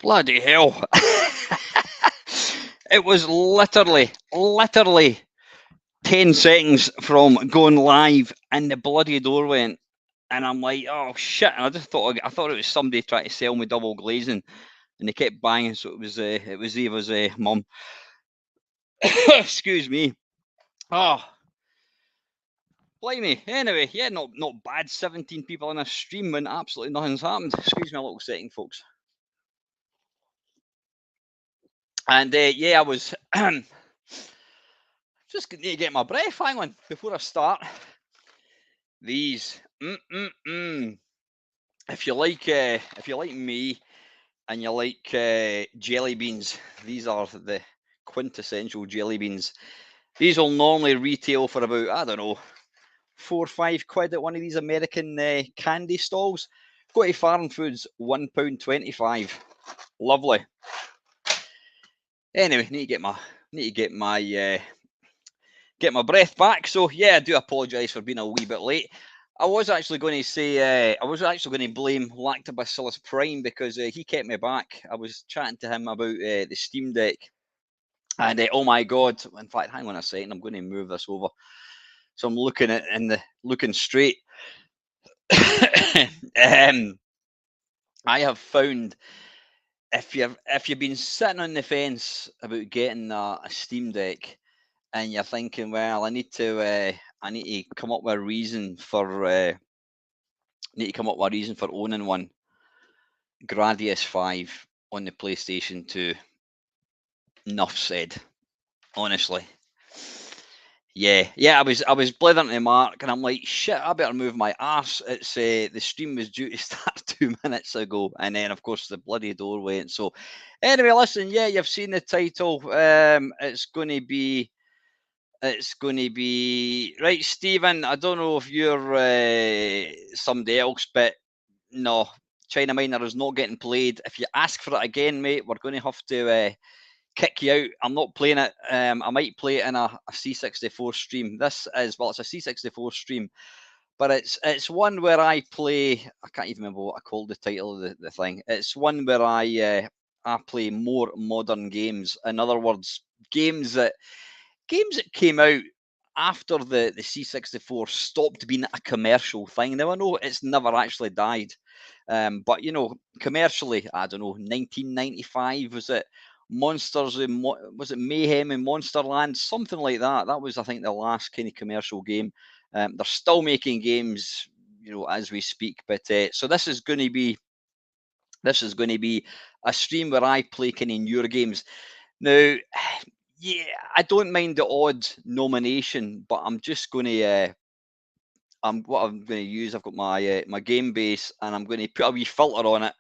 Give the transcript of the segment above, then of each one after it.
Bloody hell. It was literally 10 seconds from going live and the bloody door went. And I'm like, oh shit. And I just thought it was somebody trying to sell me double glazing. And they kept banging, so it was Eva's mum. Excuse me. Oh, blimey. Anyway, yeah, not bad. 17 people in a stream when absolutely nothing's happened. Excuse me a little second, folks. And yeah, I was just need to get my breath. Hang on before I start. These, if you like me and you like jelly beans, these are the quintessential jelly beans. These will normally retail for about, I don't know, £4 or £5 at one of these American candy stalls. Go to Farm Foods, £1.25. Lovely. Anyway, need to get my breath back. So yeah, I do apologise for being a wee bit late. I was actually going to say I was actually going to blame Lactobacillus Prime because he kept me back. I was chatting to him about the Steam Deck, and oh my god! In fact, hang on a second. I'm going to move this over, so I'm looking at looking straight. I have found if you've been sitting on the fence about getting a Steam Deck, and you're thinking, well, I need to come up with a reason for owning one. Gradius 5 on the PlayStation 2. Enough said. Honestly. Yeah, I was blithering to Mark, and I'm like, shit, I better move my arse. It's the stream was due to start 2 minutes ago, and then of course the bloody door went. So anyway, listen, yeah, you've seen the title. It's going to be right, Stephen. I don't know if you're somebody else, but no, China Miner is not getting played. If you ask for it again, mate, we're going to have to kick you out. I'm not playing it. I might play it in a C64 stream. It's a C64 stream, but it's one where I play. I can't even remember what I called the title of the thing. It's one where I play more modern games. In other words, games that came out after the C64 stopped being a commercial thing. Now I know it's never actually died, but commercially, I don't know, 1995 was it? Monsters in was it Mayhem in Monsterland, something like that. That was, I think, the last kind of commercial game. They're still making games, as we speak. But so this is going to be a stream where I play kind of newer games. Now, yeah, I don't mind the odd nomination, but I'm just going to what I'm going to use. I've got my my game base, and I'm going to put a wee filter on it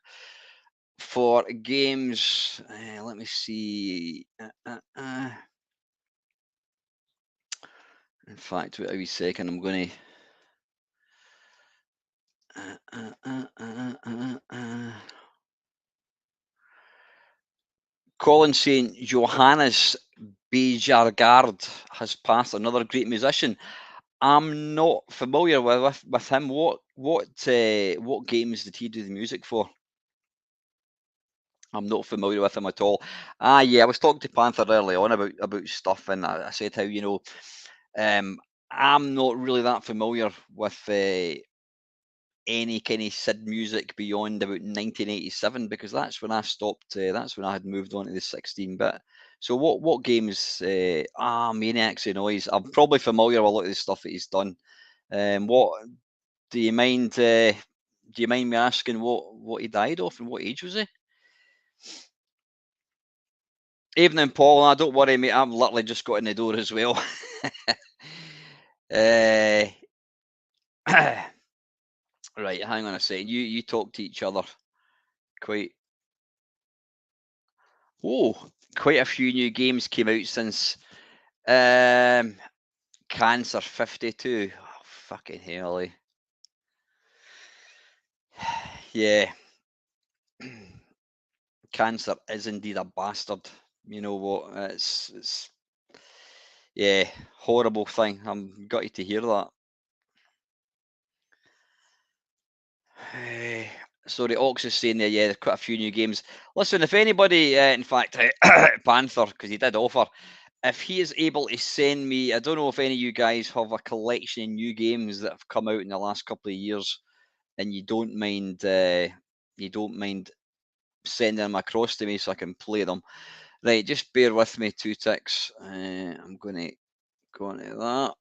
for games. Let me see. In fact, wait a wee second. I'm going to. Colin saying Johannes Bejargard has passed, another great musician. I'm not familiar with him. What games did he do the music for? I'm not familiar with him at all. Yeah, I was talking to Panther early on about stuff, and I said how I'm not really that familiar with any kind of SID music beyond about 1987 because that's when I stopped. That's when I had moved on to the 16-bit. So what games? Maniacs of Noise. I'm probably familiar with a lot of the stuff that he's done. What do you mind? Do you mind me asking what he died of and what age was he? Evening, Paul. Don't worry, mate. I'm literally just got in the door as well. Right, hang on a second. You talk to each other. Quite a few new games came out since Cancer 52. Oh, fucking hell, eh? Yeah. Cancer is indeed a bastard. You know what? It's yeah, horrible thing. I'm gutted to hear that. Sorry, Ox is saying there, yeah, there's quite a few new games. Listen, if anybody, in fact, Panther, because he did offer, if he is able to send me, I don't know if any of you guys have a collection of new games that have come out in the last couple of years, and you don't mind sending them across to me so I can play them. Right, just bear with me 2 ticks. I'm going to go into that.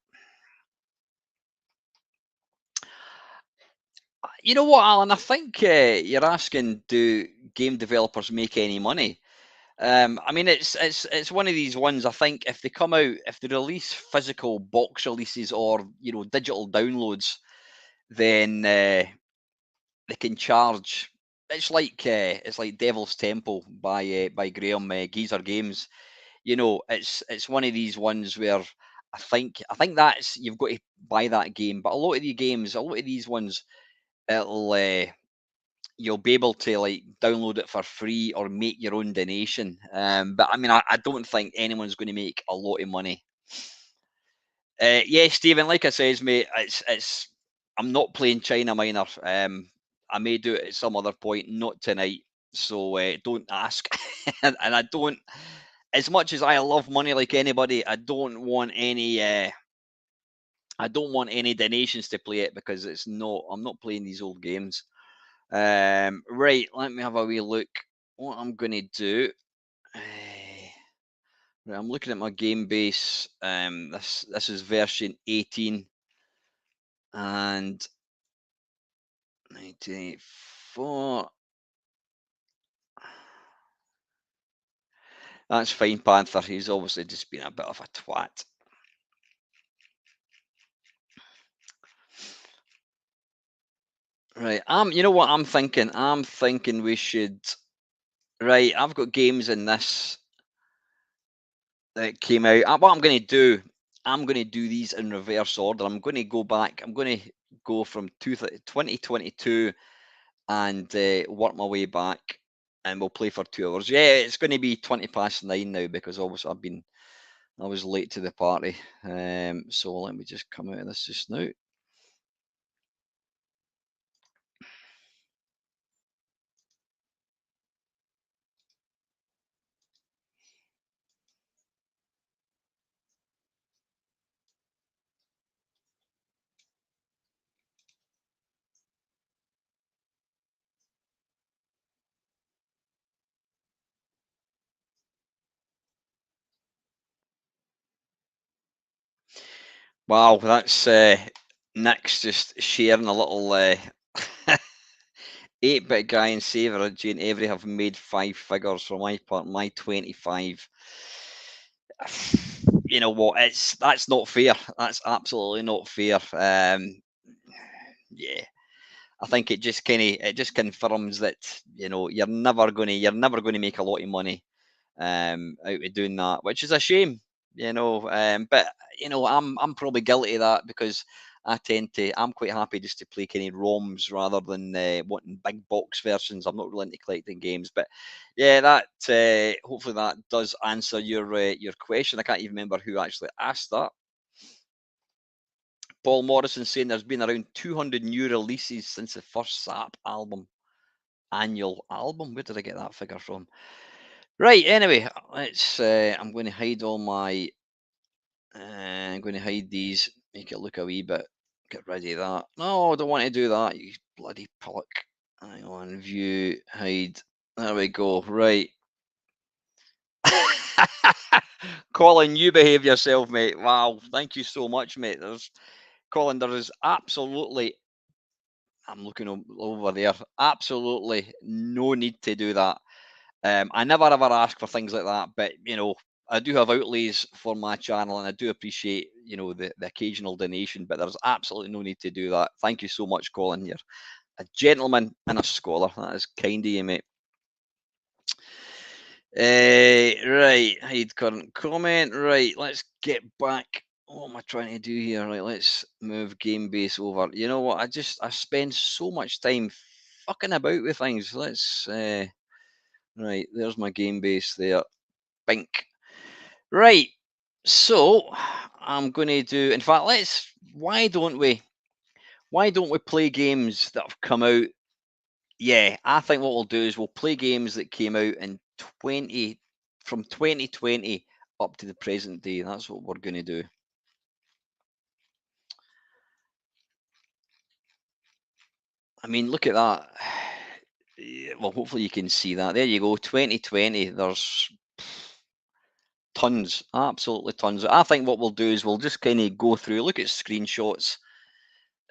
You know what, Alan? I think you're asking, do game developers make any money? I mean, it's one of these ones. I think if they come out, if they release physical box releases or digital downloads, then they can charge. It's like Devil's Temple by Graham Geezer Games. It's one of these ones where I think that's you've got to buy that game. But a lot of the games, a lot of these ones, it'll you'll be able to like download it for free or make your own donation. But I mean, I don't think anyone's going to make a lot of money. Yeah, Stephen, like I says, mate, it's I'm not playing China Minor. I may do it at some other point, not tonight. So don't ask. And I don't, as much as I love money like anybody, I don't want any. I don't want any donations to play it because it's not. I'm not playing these old games. Right, let me have a wee look. What I'm going to do. Right, I'm looking at my game base. This is version 18 and 1984. That's fine, Panther. He's obviously just been a bit of a twat. Right, you know what I'm thinking? I'm thinking we should. Right, I've got games in this that came out. What I'm going to do, I'm going to do these in reverse order. I'm going to go back. I'm going to go from 2022 and work my way back, and we'll play for 2 hours. Yeah, it's going to be 9:20 now because obviously I was late to the party. So let me just come out of this just now. Wow, that's Nick's just sharing a little 8-bit guy and Saver and Jane Avery have made 5 figures for my part. My 25. You know what? That's not fair. That's absolutely not fair. Yeah, I think it just confirms that you're never gonna make a lot of money out of doing that, which is a shame. But I'm probably guilty of that because I'm quite happy just to play kind of ROMs rather than wanting big box versions. I'm not really into collecting games, but yeah, that hopefully that does answer your question. I can't even remember who actually asked that. Paul Morrison saying there's been around 200 new releases since the first SAP annual album. Where did I get that figure from? Right. Anyway, let's. I'm going to hide all my. I'm going to hide these. Make it look a wee bit. Get rid of that. No, I don't want to do that. You bloody pillock. Hang on. View. Hide. There we go. Right. Colin, you behave yourself, mate. Wow. Thank you so much, mate. Colin. There is absolutely. I'm looking over there. Absolutely no need to do that. I never ever ask for things like that, but I do have outlays for my channel, and I do appreciate the occasional donation. But there's absolutely no need to do that. Thank you so much, Colin. You're a gentleman and a scholar. That is kind of you, mate. Right, hide current comment. Right, let's get back. What am I trying to do here? Right, let's move game base over. You know what? I spend so much time fucking about with things. Let's right. There's my game base there. Bink. Right. So I'm going to do. In fact, let's. Why don't we? Why don't we play games that have come out Yeah, I think what we'll do is we'll play games that came out in from 2020 up to the present day. That's what we're going to do. I mean, look at that. Yeah, well, hopefully you can see that. There you go, 2020. There's tons, absolutely tons. I think what we'll do is we'll just kind of go through, look at screenshots.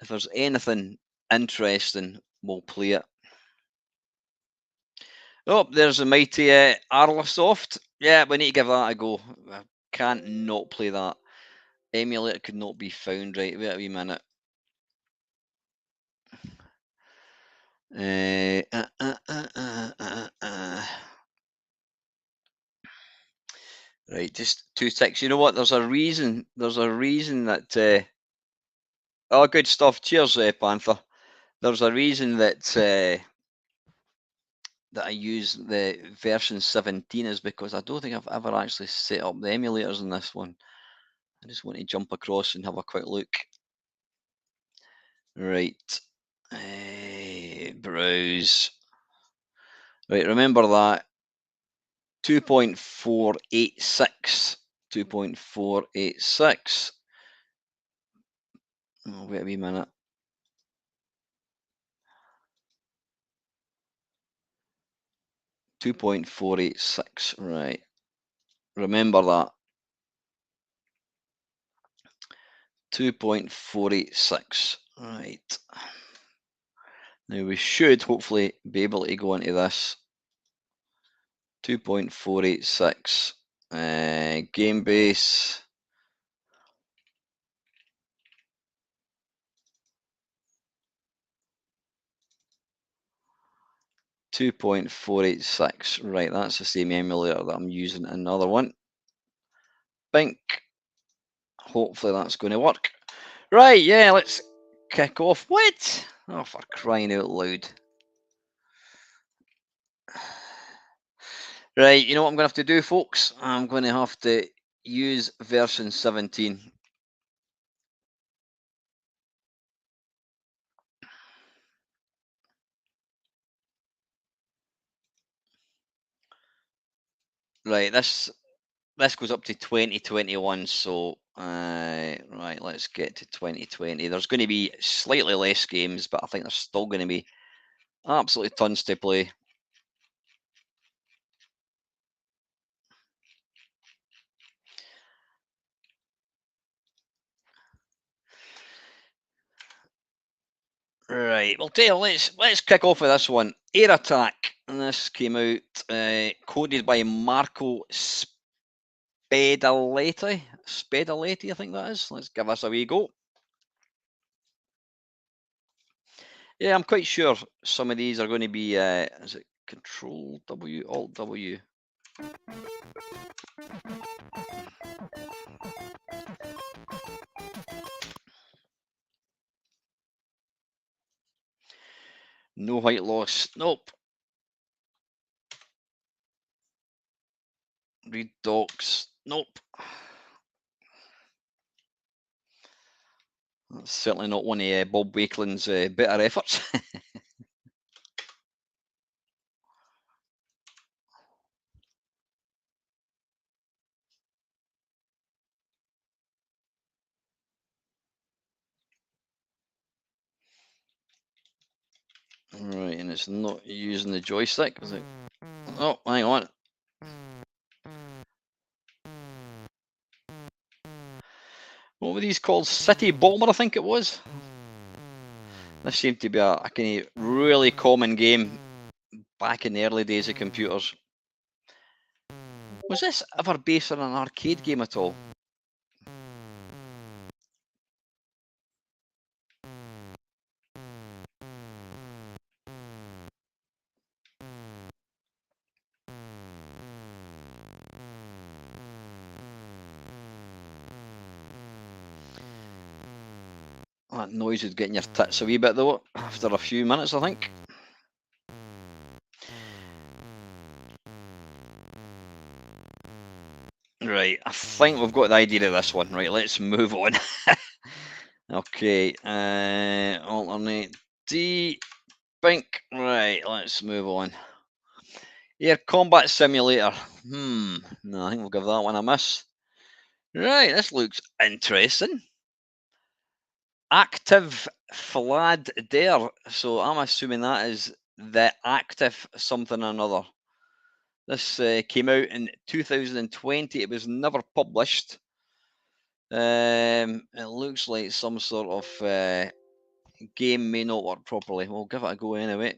If there's anything interesting, we'll play it. Oh, there's a mighty Arlasoft. Yeah, we need to give that a go. I can't not play that. Emulator could not be found. Right, wait a wee minute. Right, just 2 ticks. You know what? There's a reason. There's a reason that. Oh, good stuff. Cheers, Panther. There's a reason that I use the version 17 is because I don't think I've ever actually set up the emulators in this one. I just want to jump across and have a quick look. Right. Browse. Right, remember that 2.486. 2.486. Oh, wait a wee minute. 2.486. Right. Remember that. 2.486. Right. Now we should hopefully be able to go into this. 2.486. Game base. .486. Right, that's the same emulator that I'm using. Another one. Bink. Hopefully that's going to work. Right, yeah, let's kick off. What? Oh, for crying out loud. Right, you know what I'm going to have to do, folks? I'm going to have to use version 17. Right, this goes up to 2021, so right, let's get to 2020. There's going to be slightly less games, but I think there's still going to be absolutely tons to play. Right, well, Dale, let's kick off with this one. Air Attack, and this came out coded by Marco Spedaletti, I think that is. Let's give us a wee go. Yeah, I'm quite sure some of these are going to be, is it Control W, Alt W? No height loss. Nope. Read docs. Nope. That's certainly not one of Bob Wakeland's better efforts. Right, and it's not using the joystick, is it? Oh, hang on. What were these called? City Bomber, I think it was. This seemed to be a kind of really common game back in the early days of computers. Was this ever based on an arcade game at all? That noise would get in your tits a wee bit though, after a few minutes, I think. Right, I think we've got the idea of this one. Right, let's move on. Okay, alternate D, Bink. Right, let's move on. Air Combat Simulator. No, I think we'll give that one a miss. Right, this looks interesting. Active Flad Dare. So I'm assuming that is the active something or another. This came out in 2020. It was never published. It looks like some sort of game may not work properly. We'll give it a go anyway.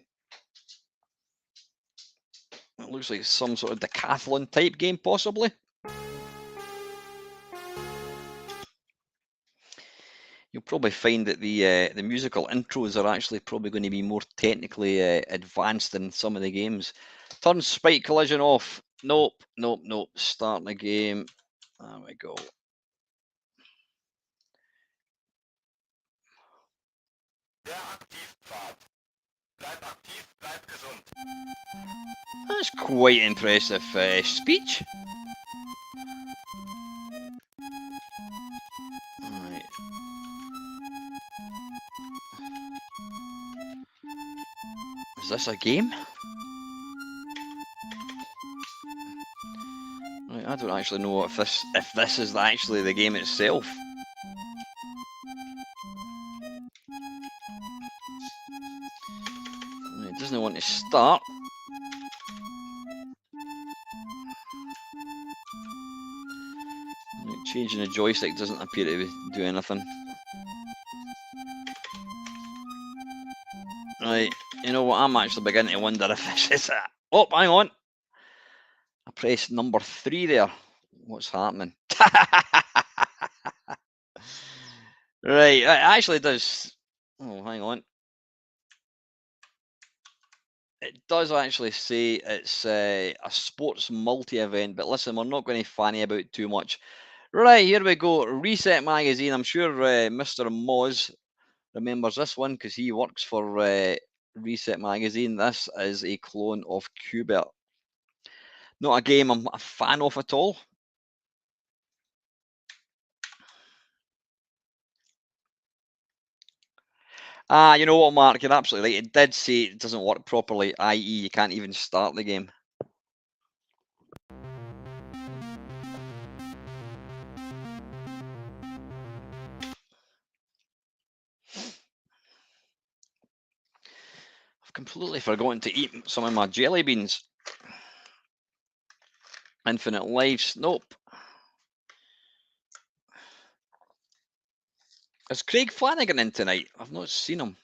It looks like some sort of decathlon type game, possibly. You'll probably find that the musical intros are actually probably going to be more technically advanced than some of the games. Turn spike collision off. Nope, nope, nope. Starting the game. There we go. That's quite impressive speech. Right. Is this a game? Right, I don't actually know if this is actually the game itself. It doesn't want to start. Changing the joystick doesn't appear to do anything. Right, you know what? I'm actually beginning to wonder if this is it. Oh, hang on. I pressed number 3 there. What's happening? Right, it actually does. Oh, hang on. It does actually say it's a sports multi-event, but listen, we're not going to fanny about too much. Right, here we go. Reset Magazine. I'm sure Mr. Moz remembers this one because he works for Reset Magazine. This is a clone of Qbert. Not a game I'm a fan of at all. You know what, Mark? You're absolutely right. It did say it doesn't work properly, i.e. you can't even start the game. I've completely forgotten to eat some of my jelly beans. Infinite lives. Nope. Is Craig Flanagan in tonight? I've not seen him.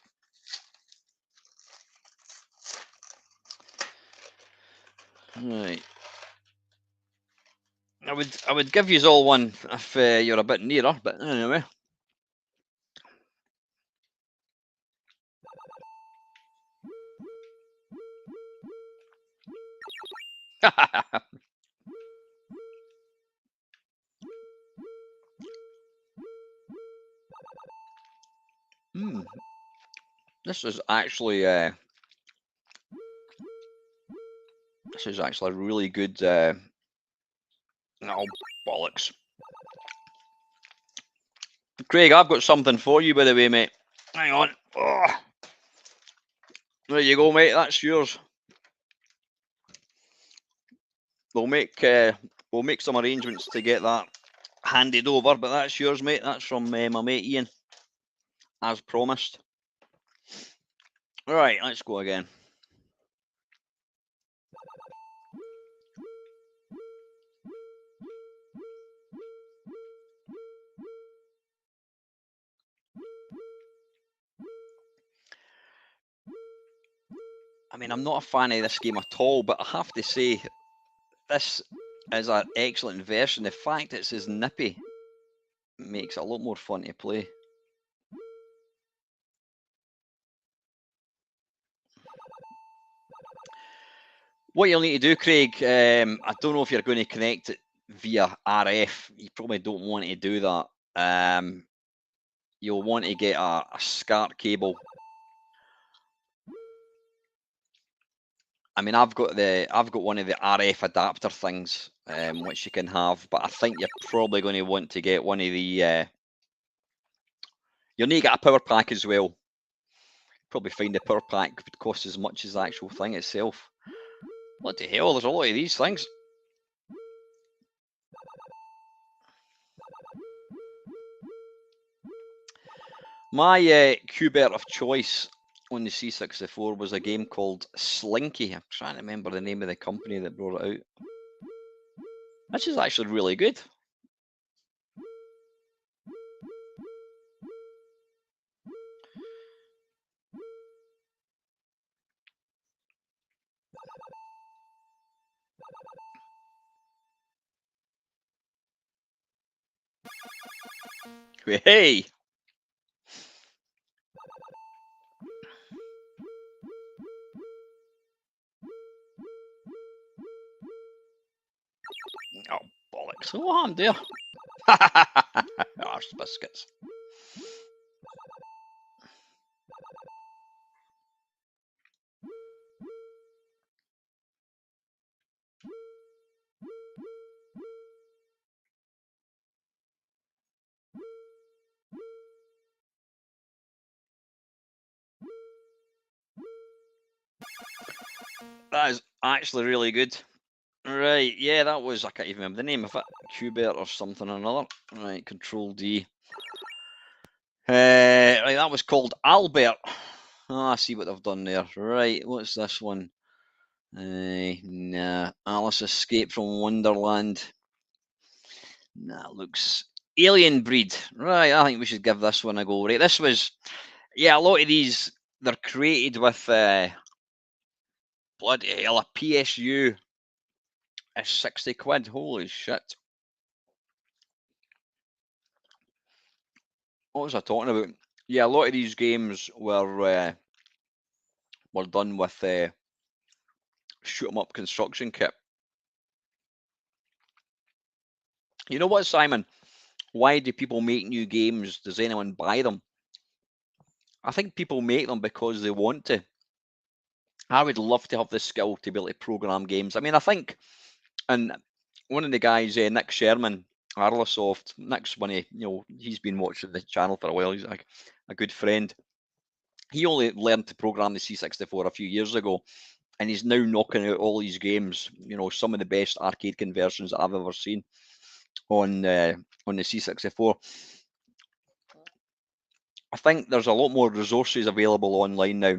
Right. I would give you all one if you're a bit nearer, but anyway. This is actually really good. Oh, bollocks. Craig, I've got something for you, by the way, mate. Hang on. Oh. There you go, mate. That's yours. We'll make some arrangements to get that handed over, but that's yours, mate. That's from my mate Ian, as promised. All right, let's go again. I mean, I'm not a fan of this game at all, but I have to say, this is an excellent version. The fact it's as nippy makes it a lot more fun to play. What you'll need to do, Craig, I don't know if you're going to connect it via RF. You probably don't want to do that. You'll want to get a SCART cable. I mean, I've got one of the RF adapter things, which you can have, but I think you're probably going to want to get one of the. You'll need to get a power pack as well. probably find the power pack would cost as much as the actual thing itself. What the hell? There's a lot of these things. My Qbert of choice on the C64 was a game called Slinky. I'm trying to remember the name of the company that brought it out. This is actually really good. Hey! Oh, bollocks. Oh, I'm there. Arse biscuits. That is actually really good. Right, yeah, that was, I can't even remember the name of it. Qbert or something or another. Right, Control D. Right, that was called Albert. Oh, I see what they've done there. Right, what's this one? Nah, Alice Escape from Wonderland. Nah, looks Alien Breed. Right, I think we should give this one a go. Right, this was, yeah, a lot of these, they're created with, bloody hell, a PSU is 60 quid. Holy shit. What was I talking about? Yeah, a lot of these games were done with shoot 'em up construction kit. You know what, Simon? Why do people make new games? Does anyone buy them? I think people make them because they want to. I would love to have the skill to be able to program games. I mean, I think, and one of the guys, Nick Sherman, Arlosoft, Nick's one of, he's been watching the channel for a while. He's like a good friend. He only learned to program the C64 a few years ago, and he's now knocking out all these games. Some of the best arcade conversions that I've ever seen on the C64. I think there's a lot more resources available online now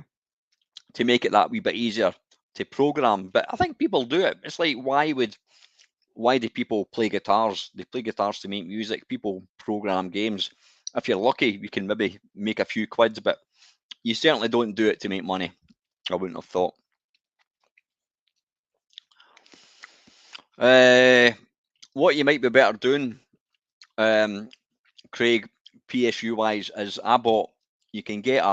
to make it that wee bit easier to program. But I think people do it. It's like, why do people play guitars? They play guitars to make music. People program games. If you're lucky, you can maybe make a few quids, but you certainly don't do it to make money. I wouldn't have thought. What you might be better doing, Craig, PSU wise, is you can get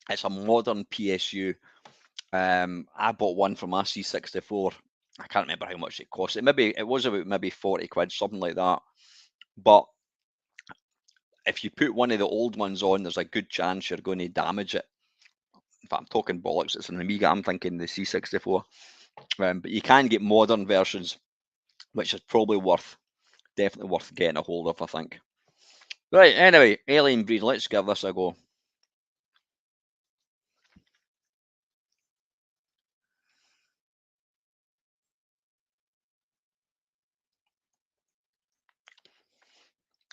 it's a modern PSU. I bought one from my C64. I can't remember how much it cost. It was about maybe 40 quid, something like that. But if you put one of the old ones on, there's a good chance you're going to damage it. In fact, I'm talking bollocks. It's an Amiga. I'm thinking the C64. But you can get modern versions, which is probably definitely worth getting a hold of, I think. Right, anyway, Alien Breed, let's give this a go.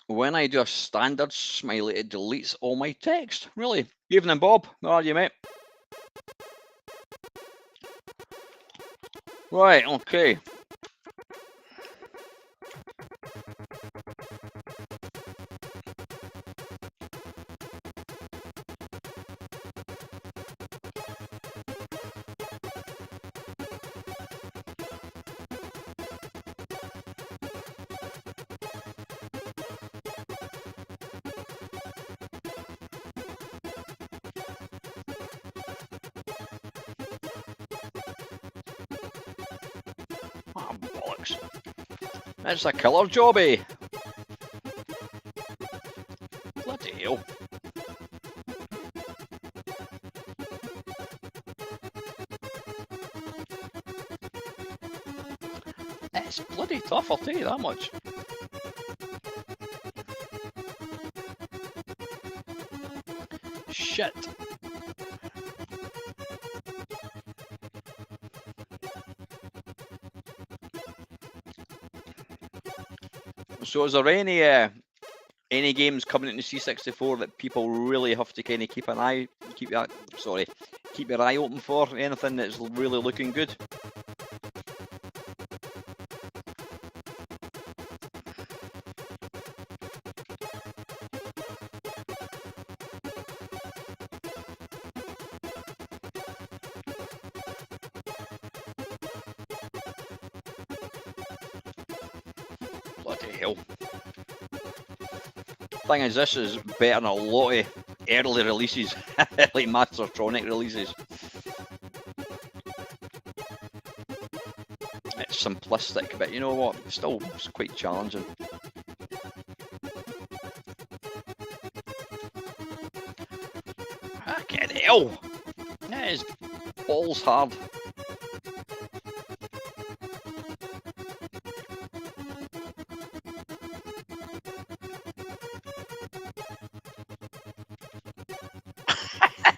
When I do a standard smiley, it deletes all my text. Really? Evening, Bob. How are you, mate? Right, okay. Oh, bollocks. That's a killer jobby. Bloody hell. It's bloody tough, I'll tell you that much. Shit. So is there any games coming in the C64 that people really have to kind of keep your eye open for? Anything that's really looking good? Bloody hell. Thing is, this is better than a lot of early releases, like Mastertronic releases. It's simplistic, but you know what? Still, it's quite challenging. Fucking hell! That is balls hard.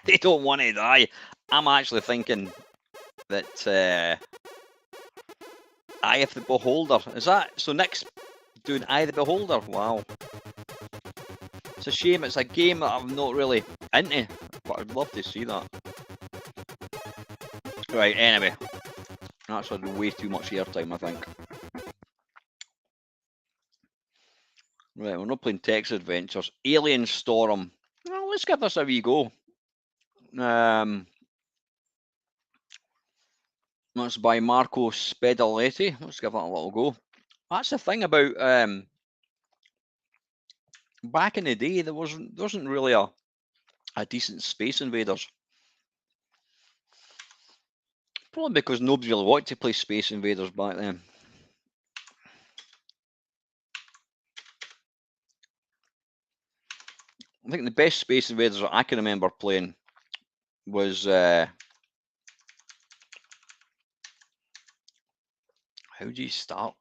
They don't want to die. I'm actually thinking that Eye of the Beholder. Is that so? Nick's doing Eye of the Beholder. Wow. It's a shame. It's a game that I'm not really into, but I'd love to see that. Right. Anyway, that's had way too much airtime, I think. Right. We're not playing Text Adventures. Alien Storm. Well, let's give this a wee go. That's by Marco Spedaletti. Let's give that a little go. That's the thing about back in the day, there wasn't really a decent Space Invaders. Probably because nobody really wanted to play Space Invaders back then. I think the best Space Invaders that I can remember playing was how do you start?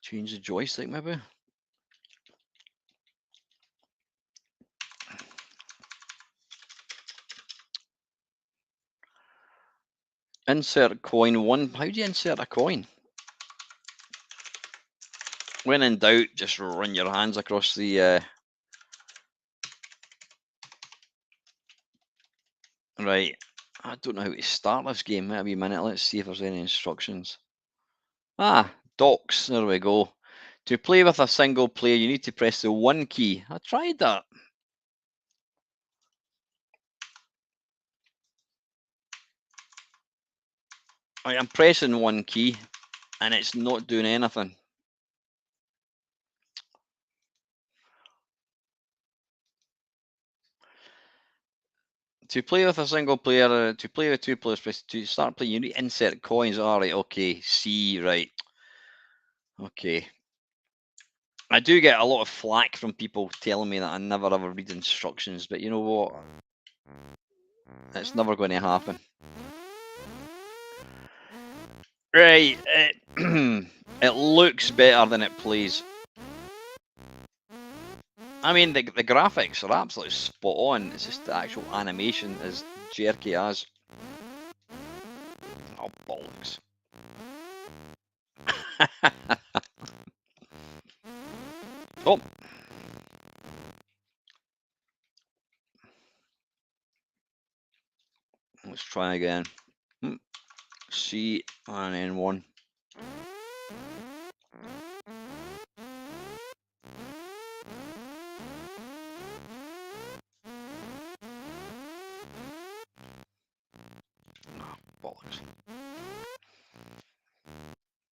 Change the joystick, maybe? Insert coin 1. How do you insert a coin? When in doubt, just run your hands across the... Right. I don't know how to start this game. Maybe a minute. Let's see if there's any instructions. Ah, docks. There we go. To play with a single player, you need to press the 1 key. I tried that. Right, I'm pressing 1 key and it's not doing anything. To play with a single player, to play with 2 players, press to start playing, you need to insert coins. All right, okay, C, right. Okay. I do get a lot of flack from people telling me that I never ever read instructions, but you know what? It's never going to happen. Right, it looks better than it plays. I mean, the graphics are absolutely spot on. It's just the actual animation is jerky as. Oh, bollocks. Oh. Let's try again. C and then 1. Oh, bollocks.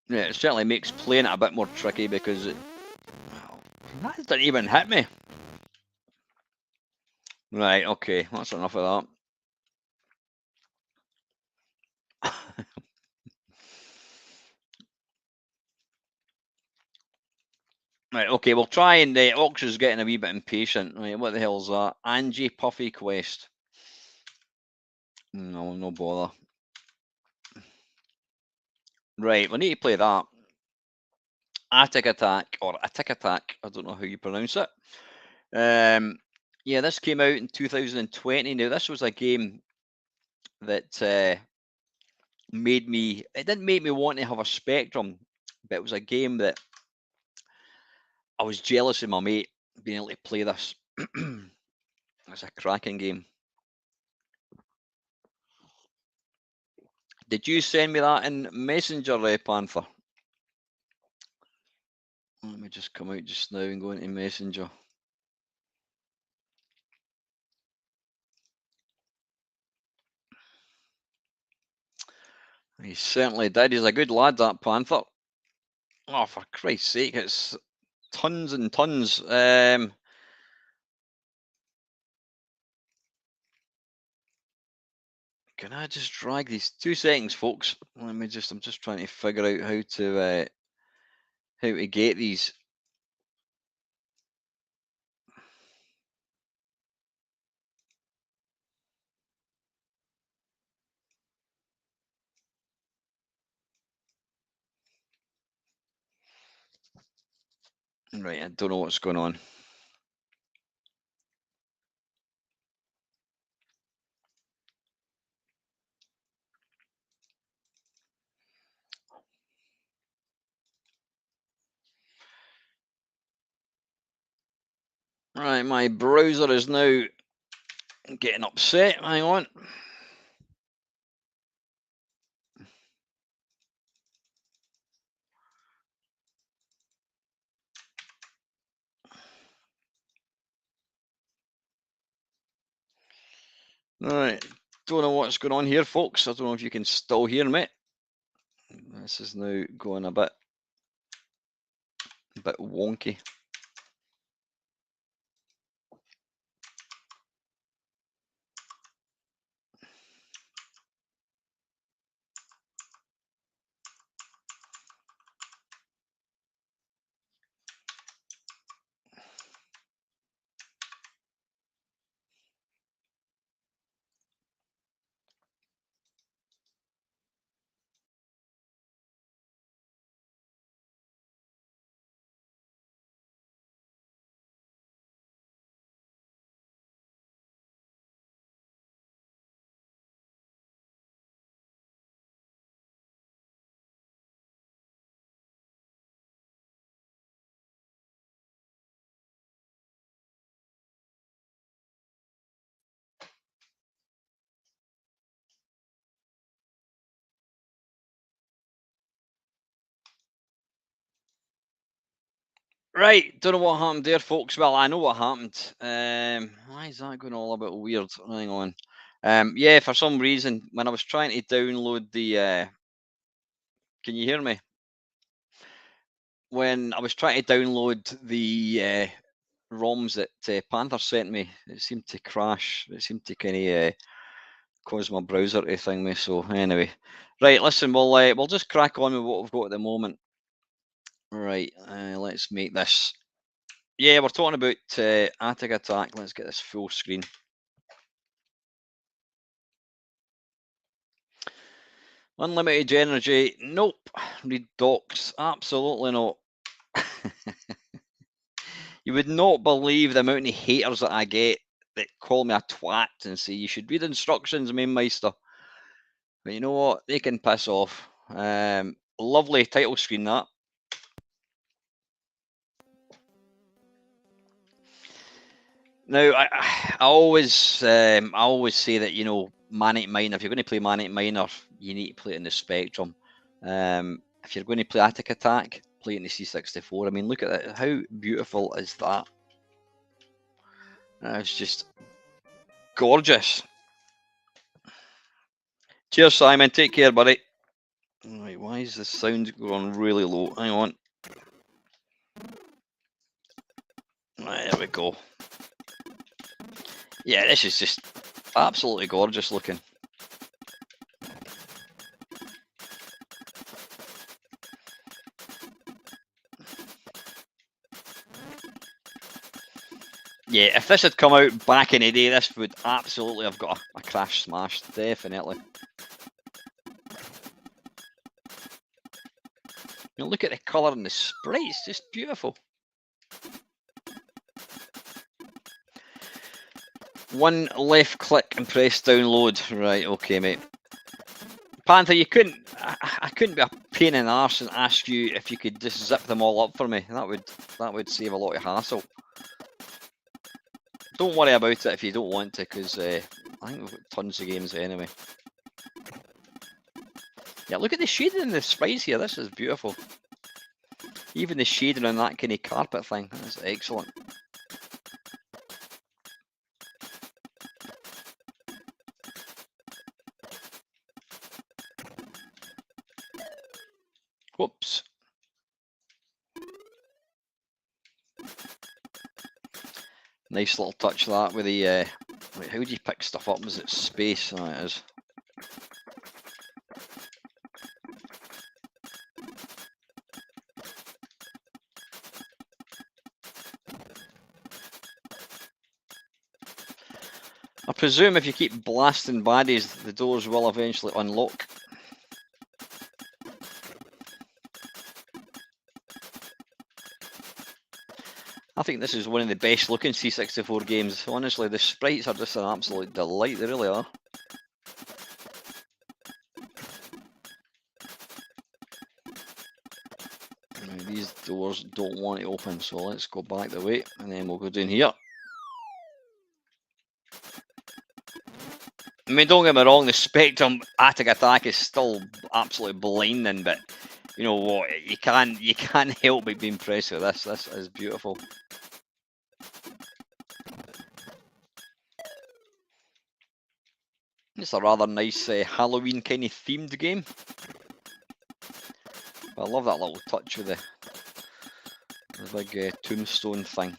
Yeah, it certainly makes playing it a bit more tricky because that didn't even hit me. Right, okay, that's enough of that. Right, okay, we'll try and Ox is getting a wee bit impatient. Right, what the hell is that? Angie Puffy Quest. No bother. Right, we need to play that. Attic Attack, or Attic Attack, I don't know how you pronounce it. Yeah, this came out in 2020. Now, this was a game that it didn't make me want to have a Spectrum, but it was a game that I was jealous of my mate being able to play this. It's a cracking game. Did you send me that in Messenger, Panther? Let me just come out just now and go into Messenger. He certainly did. He's a good lad, that Panther. Oh, for Christ's sake, it's tons and tons. Can I just drag these 2 seconds, folks? Let me just. I'm just trying to figure out how to get these. Right, I don't know what's going on. Right, my browser is now getting upset. Hang on. Right, don't know what's going on here, folks. I don't know if you can still hear me. This is now going a bit wonky. Right, don't know what happened there, folks. Well, I know what happened. Why is that going all a bit weird? Hang on. Yeah, for some reason, when I was trying to download the, can you hear me? When I was trying to download the ROMs that Panther sent me, it seemed to crash. It seemed to kind of cause my browser to thing me. So anyway, right. Listen, we'll just crack on with what we've got at the moment. Right, let's make this. Yeah, we're talking about Attic Attack. Let's get this full screen. Unlimited energy. Nope. Read docs. Absolutely not. You would not believe the amount of haters that I get that call me a twat and say you should read instructions, Mamemeister. But you know what? They can piss off. Lovely title screen, that. Now, I always say that, you know, Manic Miner, if you're going to play Manic Miner, you need to play it in the Spectrum. If you're going to play Attic Attack, play it in the C64. I mean, look at that. How beautiful is that? It's just gorgeous. Cheers, Simon. Take care, buddy. Right, why is the sound going really low? Hang on. Right, there we go. Yeah, this is just absolutely gorgeous looking. Yeah, if this had come out back in the day, this would absolutely have got a crash smash, definitely. You know, look at the colour and the sprite, it's just beautiful. One left click and press download. Right, okay, mate. Panther, you couldn't. I couldn't be a pain in the arse and ask you if you could just zip them all up for me. That would save a lot of hassle. Don't worry about it if you don't want to, because I think we've got tons of games anyway. Yeah, look at the shading in the sprites here. This is beautiful. Even the shading on that kind of carpet thing. That's excellent. Whoops. Nice little touch that with the. Wait, how do you pick stuff up? Is it space? Oh, it is. I presume if you keep blasting baddies, the doors will eventually unlock. I think this is one of the best looking C64 games. Honestly, the sprites are just an absolute delight, they really are. Now, these doors don't want to open, so let's go back the way, and then we'll go down here. I mean, don't get me wrong, the Spectrum attic attack is still absolutely blinding, but you know what, you can't help but be impressed with this. This is beautiful. It's a rather nice Halloween kind of themed game. I love that little touch with the big tombstone thing.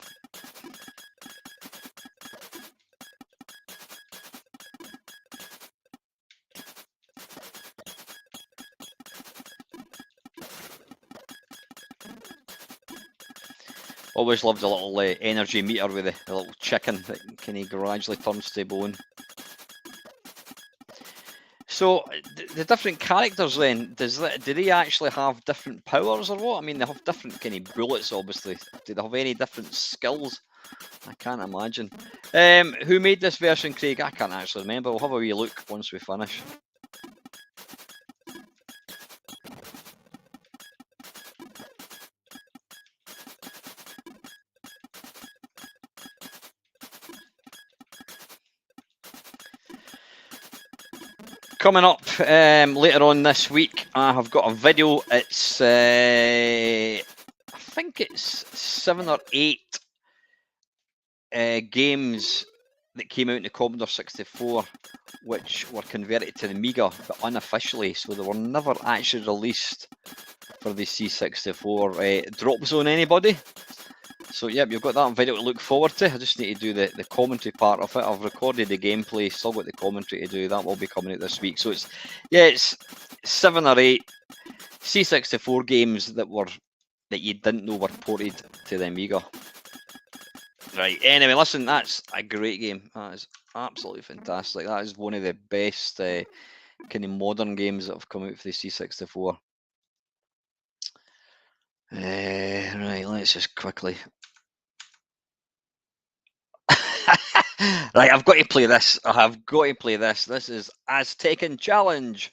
Always loved the little energy meter with the little chicken that kind of gradually turns to bone. So the different characters then, do they actually have different powers or what? I mean, they have different kind of bullets, obviously. Do they have any different skills? I can't imagine. Who made this version, Craig? I can't actually remember. We'll have a wee look once we finish. Coming up later on this week, I have got a video. It's I think it's 7 or 8 games that came out in the Commodore 64, which were converted to the Amiga, but unofficially, so they were never actually released for the C64. Drop zone, anybody? So yep, you've got that video to look forward to. I just need to do the commentary part of it. I've recorded the gameplay, still got the commentary to do. That will be coming out this week. So it's 7 or 8 C64 games that you didn't know were ported to the Amiga. Right. Anyway, listen, that's a great game. That is absolutely fantastic. That is one of the best kind of modern games that have come out for the C64. Right. Let's just quickly. Right, I've got to play this. I have got to play this. This is Aztecan Challenge.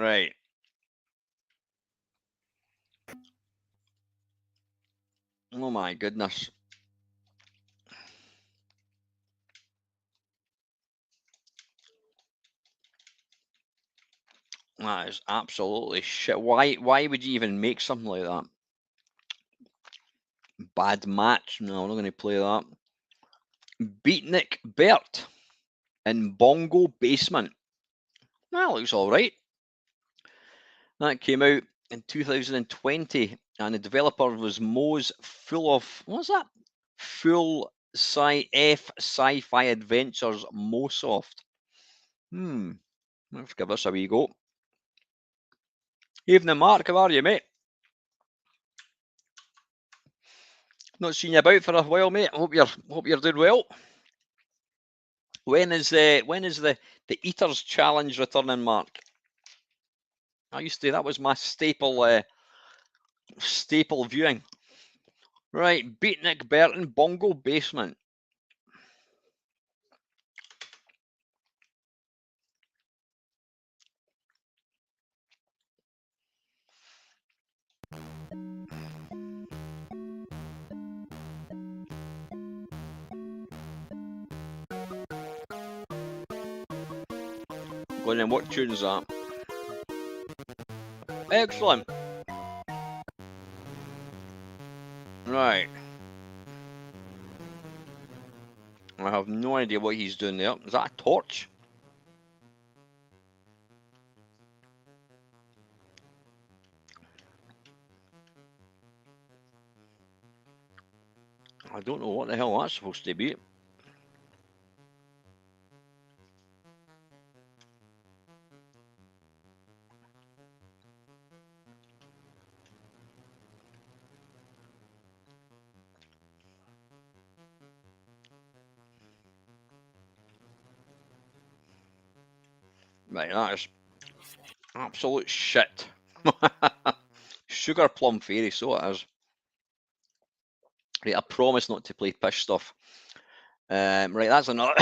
Right. Oh my goodness. That is absolutely shit. Why would you even make something like that? Bad match. No, I'm not going to play that. Beatnik Bert in Bongo Basement. That looks alright. That came out in 2020, and the developer was Moe's what's that? Full Sci-Fi Adventures Mosoft. Let's give this a wee go. Evening, Mark. How are you, mate? Not seen you about for a while, mate. Hope you're doing well. When is the Eaters Challenge returning, Mark? That was my staple viewing. Right, Beatnik Burton Bongo Basement. Going in, what tune's that? Excellent. Right. I have no idea what he's doing there. Is that a torch? I don't know what the hell that's supposed to be. Right, that is absolute shit. Sugar Plum Fairy, so it is. Right, I promise not to play pish stuff. Right, that's another,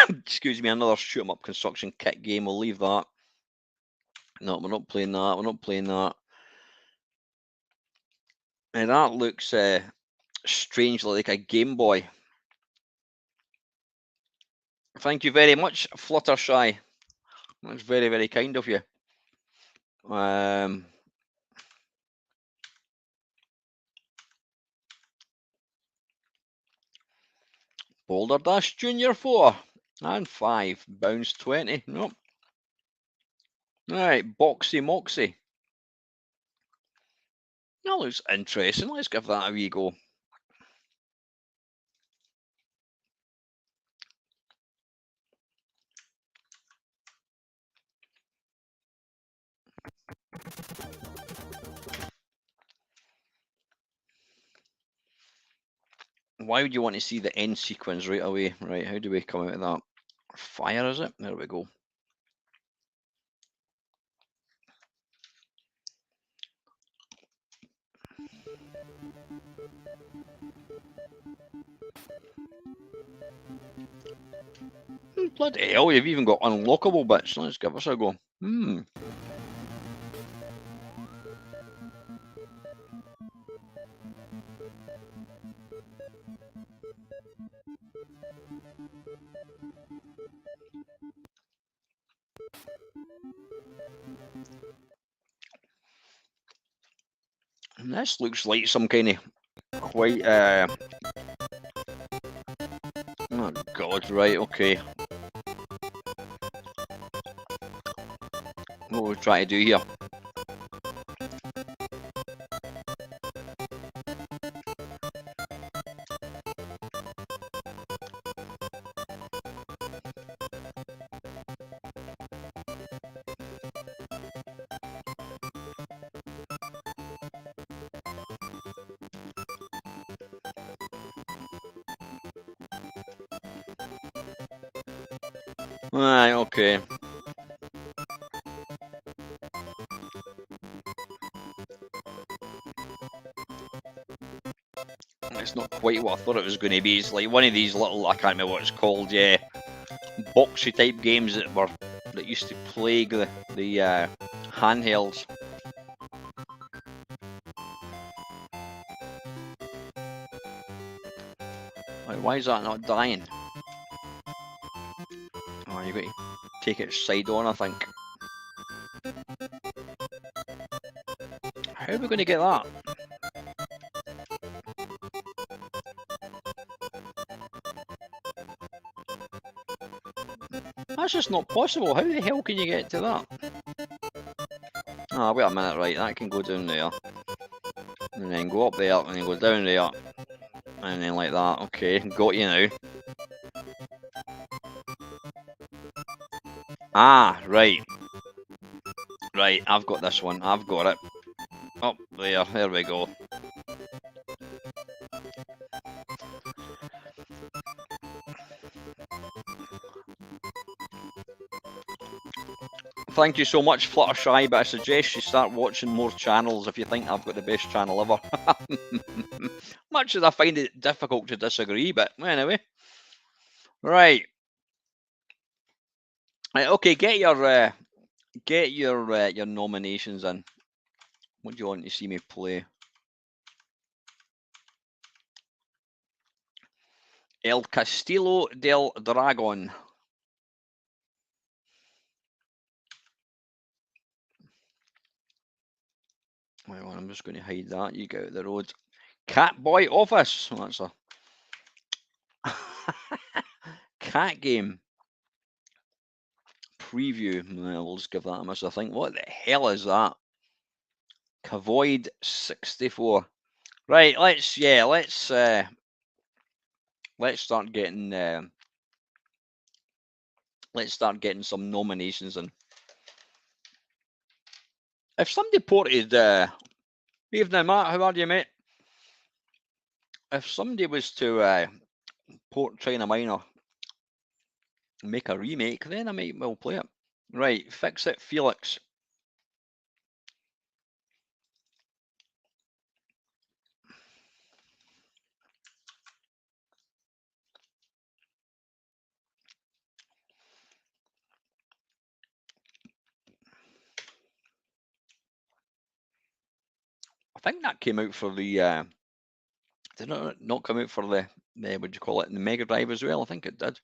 excuse me, another shoot 'em up construction kit game. We'll leave that. No, we're not playing that. We're not playing that. And that looks strangely like a Game Boy. Thank you very much, Fluttershy. That's very, very kind of you. Boulder Dash Junior 4 and 5. Bounce 20. Nope. Right, Boxy Moxie. That looks interesting. Let's give that a wee go. Why would you want to see the end sequence right away? Right, how do we come out of that? Fire, is it? There we go. Bloody hell, you've even got unlockable bits. Let's give us a go. This looks like some kind of quite oh god, right, okay. What we're trying to do here. Right, okay. It's not quite what I thought it was going to be. It's like one of these little, I can't remember what it's called, yeah, boxy type games that used to plague the handhelds. Like, why is that not dying? Oh, you've got to take it side on, I think. How are we going to get that? That's just not possible. How the hell can you get to that? Ah, wait a minute, right, that can go down there. And then go up there, and then go down there. And then like that. Okay, got you now. Ah, right. Right, I've got this one. I've got it. Up there, there we go. thank you so much, Fluttershy, but I suggest you start watching more channels if you think I've got the best channel ever. Much as I find it difficult to disagree, but anyway. Right. Okay, get your nominations in. What do you want to see me play? El Castillo del Dragon. Hang on, I'm just going to hide that. You get out of the road. Catboy Office. Oh, that's a cat game preview. We'll just give that a miss. I think. What the hell is that? Cavoid 64. Right. Let's start getting some nominations in. If somebody ported evening, Matt, how are you, mate? If somebody was to port China Minor, make a remake, then I might well play it. Right, fix it, Felix. I think that came out for the. Did it not come out for the what do you call it, the Mega Drive as well? I think it did.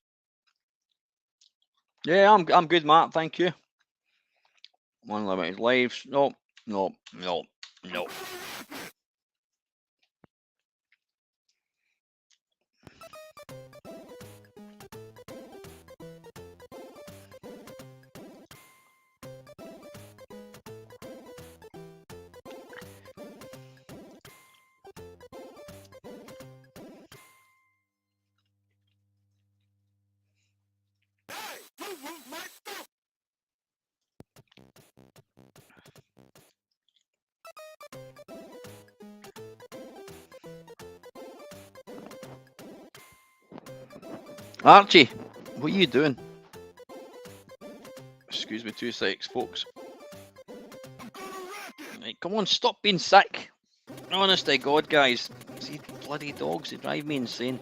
Yeah, I'm good, Matt. Thank you. Unlimited lives. No. Archie, what are you doing? Excuse me 2 secs, folks. Right, come on, stop being sick. Honest to God, guys. See bloody dogs, they drive me insane.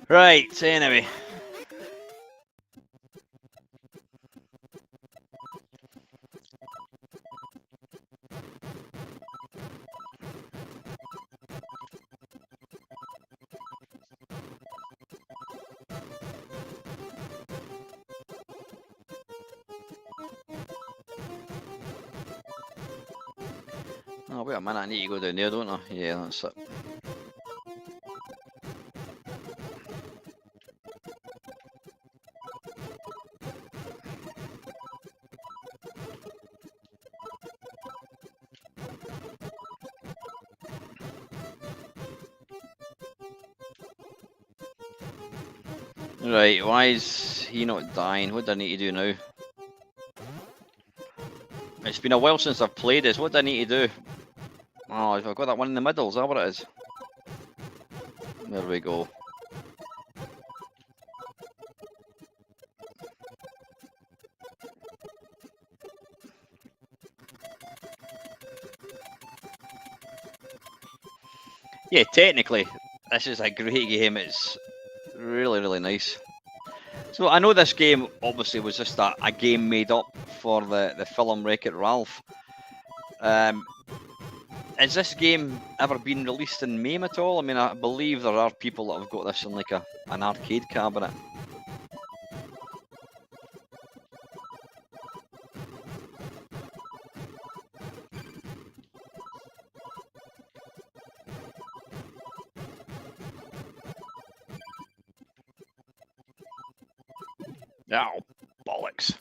Right, anyway. Oh, wait a minute, I need to go down there, don't I? Yeah, that's it. Right, why is he not dying? What do I need to do now? It's been a while since I've played this. What do I need to do? Oh, I've got that one in the middle. Is that what it is? There we go. Yeah, technically, this is a great game. It's really, really nice. So I know this game obviously was just a game made up for the film Wreck-It Ralph. Has this game ever been released in MAME at all? I mean, I believe there are people that have got this in like an arcade cabinet. Oh, bollocks.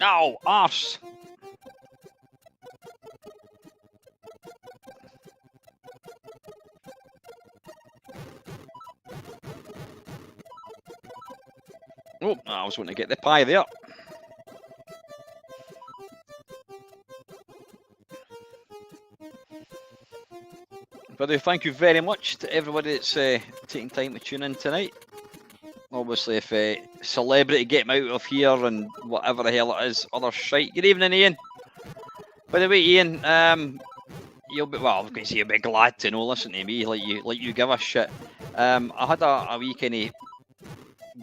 Ow, arse. Oh, I was wanting to get the pie there. Brother, thank you very much to everybody that's taking time to tune in tonight. Obviously, if celebrity get me out of here and whatever the hell it is, other shite. Good evening, Ian. By the way, Ian, you'll be, well, I was going to say you'll be glad to know. Listen to me, like you give a shit. I had a wee kind of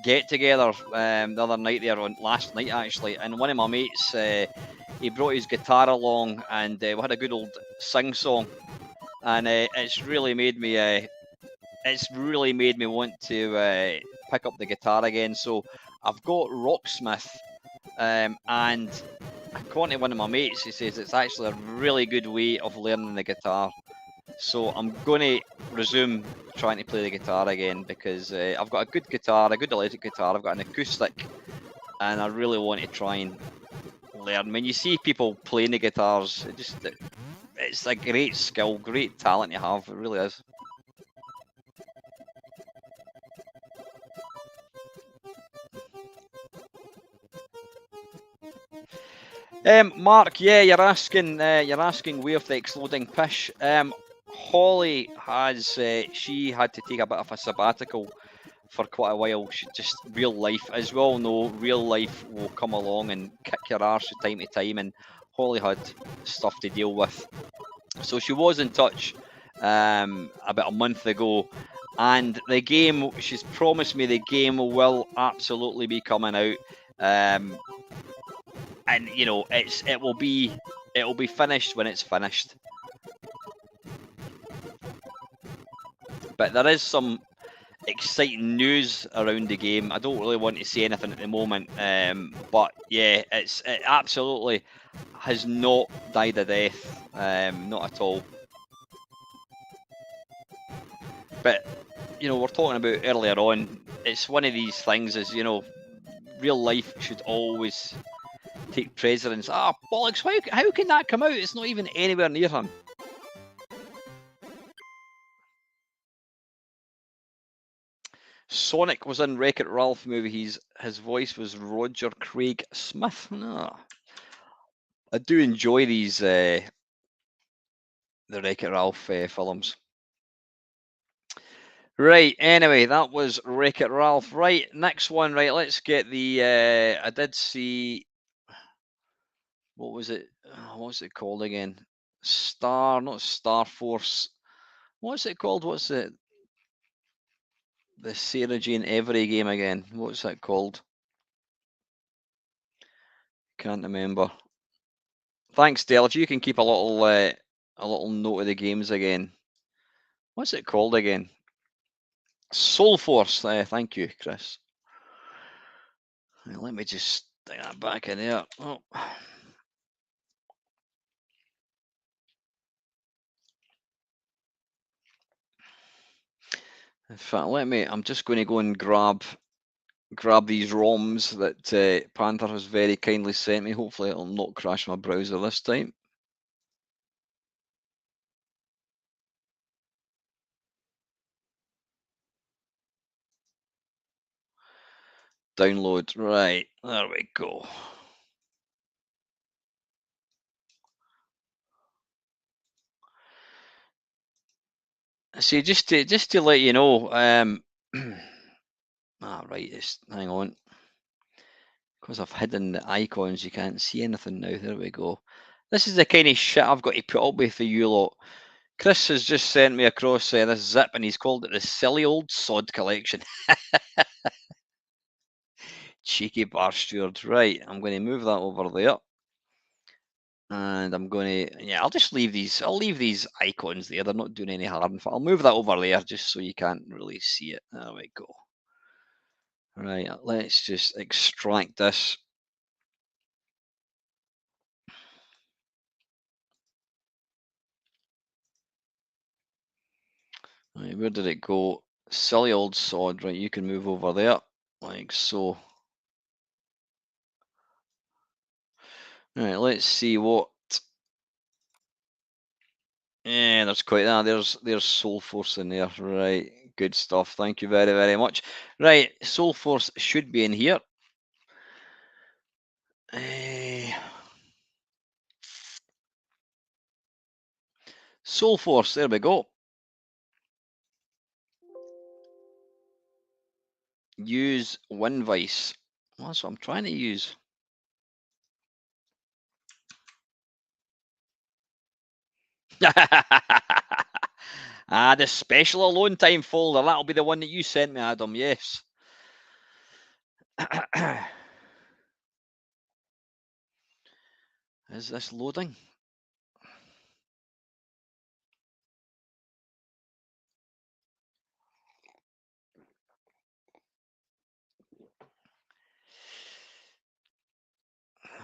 get together the other night there, on last night actually, and one of my mates he brought his guitar along, and we had a good old sing song, and it's really made me want to pick up the guitar again. So I've got Rocksmith, and according to one of my mates, he says it's actually a really good way of learning the guitar. So I'm going to resume trying to play the guitar again, because I've got a good guitar, a good electric guitar. I've got an acoustic, and I really want to try and learn. When you see people playing the guitars, it's a great skill, great talent to have. It really is. Mark, yeah, you're asking where the exploding pish. Holly has she had to take a bit of a sabbatical for quite a while. She just, real life, as we all know, real life will come along and kick your arse from time to time, and Holly had stuff to deal with. So she was in touch about a month ago, and the game, she's promised me the game will absolutely be coming out. And you know, it will be finished when it's finished. But there is some exciting news around the game. I don't really want to say anything at the moment, but yeah, it absolutely has not died a death, not at all. But you know, we're talking about earlier on. It's one of these things, is, you know, real life should always take precedence. Ah, bollocks! How can that come out? It's not even anywhere near him. Sonic was in Wreck-It Ralph movie. His voice was Roger Craig Smith. No. I do enjoy these the Wreck-It Ralph films. Right. Anyway, that was Wreck-It Ralph. Right. Next one. Right. Let's get the. I did see. What was it? What's it called again? Not Star Force. What's it called? What's it? The Sarah Jane Every game again. What's that called? Can't remember. Thanks, Dale. If you can keep a little note of the games again. What's it called again? Soul Force. Thank you, Chris. Let me just stick that back in there. Oh. In fact, I'm just going to go and grab these ROMs that Panther has very kindly sent me. Hopefully it'll not crash my browser this time. Download. Right, there we go. See, just to let you know, right, hang on. Because I've hidden the icons, you can't see anything now. There we go. This is the kind of shit I've got to put up with for you lot. Chris has just sent me across this zip, and he's called it the Silly Old Sod Collection. Cheeky bastard. Right, I'm going to move that over there. And I'm going to, yeah, I'll just leave these. I'll leave these icons there. They're not doing any harm. I'll move that over there just so you can't really see it. There we go. Right, let's just extract this. Right, where did it go? Silly old sod. Right, you can move over there, like so. Right, let's see what. Yeah, there's quite that. There's Soul Force in there. Right, good stuff. Thank you very, very much. Right, Soul Force should be in here. Soul Force, there we go. Use WinVice. Well, that's what I'm trying to use. The special alone time folder. That'll be the one that you sent me, Adam. Yes. Is this loading?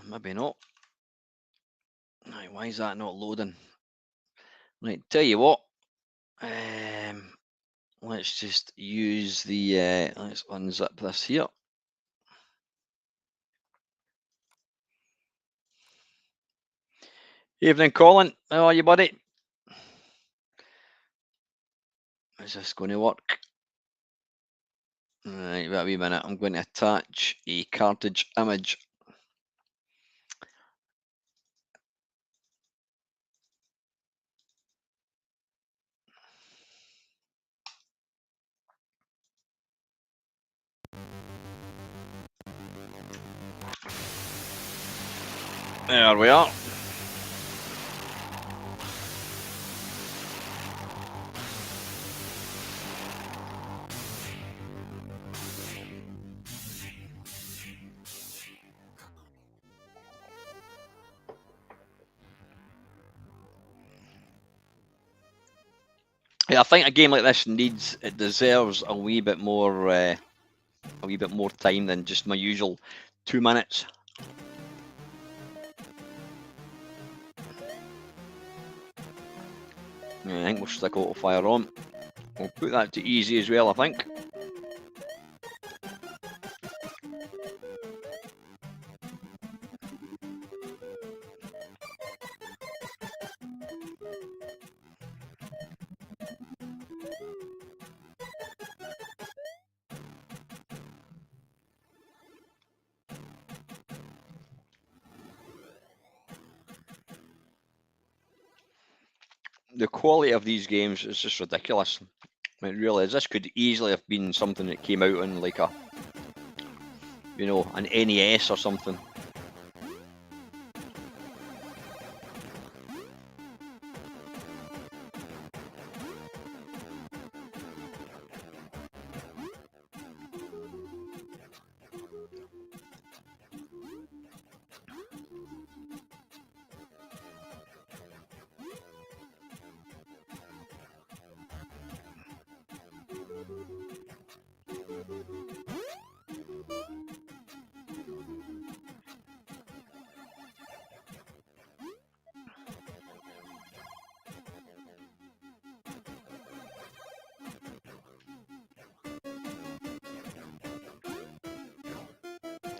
Maybe not. Right, why is that not loading? Right, tell you what. Let's just use the. Let's unzip this here. Evening, Colin. How are you, buddy? Is this going to work? Right, wait a wee minute. I'm going to attach a cartridge image. There we are. Yeah, I think a game like this deserves a wee bit more time than just my usual 2 minutes. Yeah, I think we'll stick auto fire on. We'll put that to easy as well, I think. The quality of these games is just ridiculous. It really is. This could easily have been something that came out on like a, an NES or something.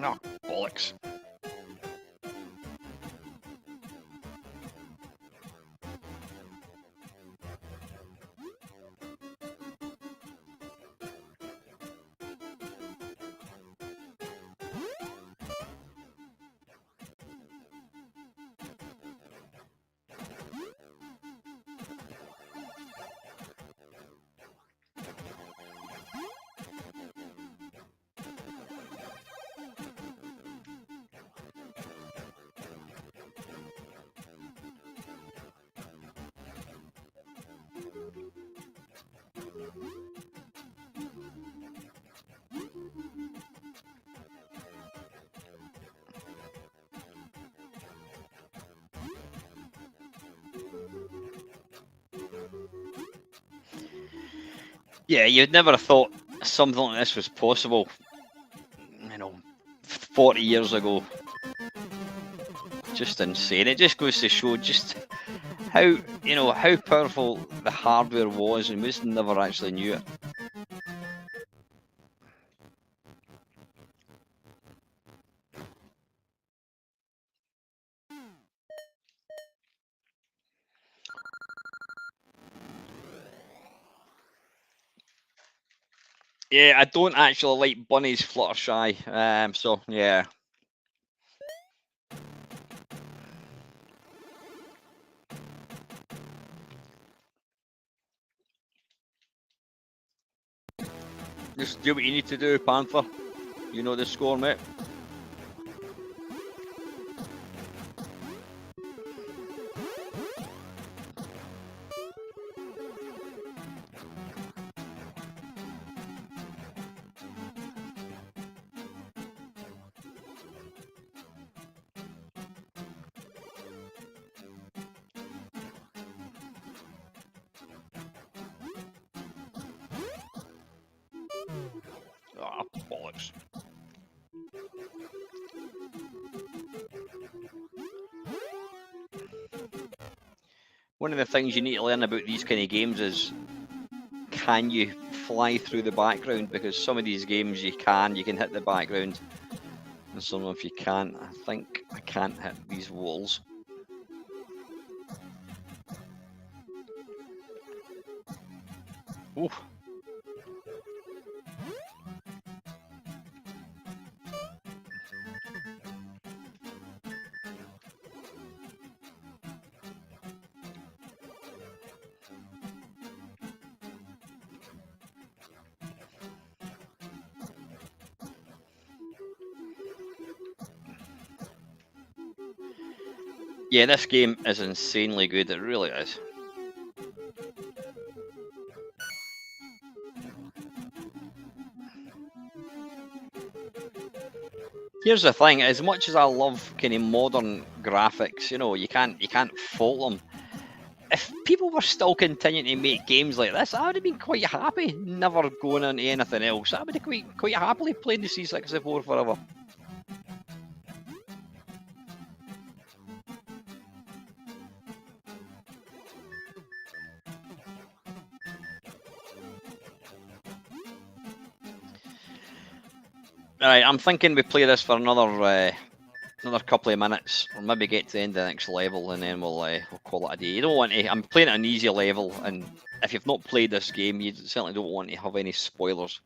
Oh, bollocks. Yeah, you'd never have thought something like this was possible, 40 years ago. Just insane. It just goes to show just how, how powerful the hardware was, and we just never actually knew it. Yeah, I don't actually like bunnies Fluttershy, so yeah. Just do what you need to do, Panther. You know the score, mate. Ah, bollocks. One of the things you need to learn about these kind of games is, can you fly through the background? Because some of these games you can hit the background, and some of you can't. I think I can't hit these walls. Ooh. Yeah, this game is insanely good. It really is. Here's the thing: as much as I love kind of modern graphics, you know, you can't fault them. If people were still continuing to make games like this, I would have been quite happy, never going into anything else. I would have quite happily played the C64 forever. Alright, I'm thinking we play this for another couple of minutes, or maybe get to the end of the next level, and then we'll call it a day. You don't want to. I'm playing at an easy level, and if you've not played this game, you certainly don't want to have any spoilers.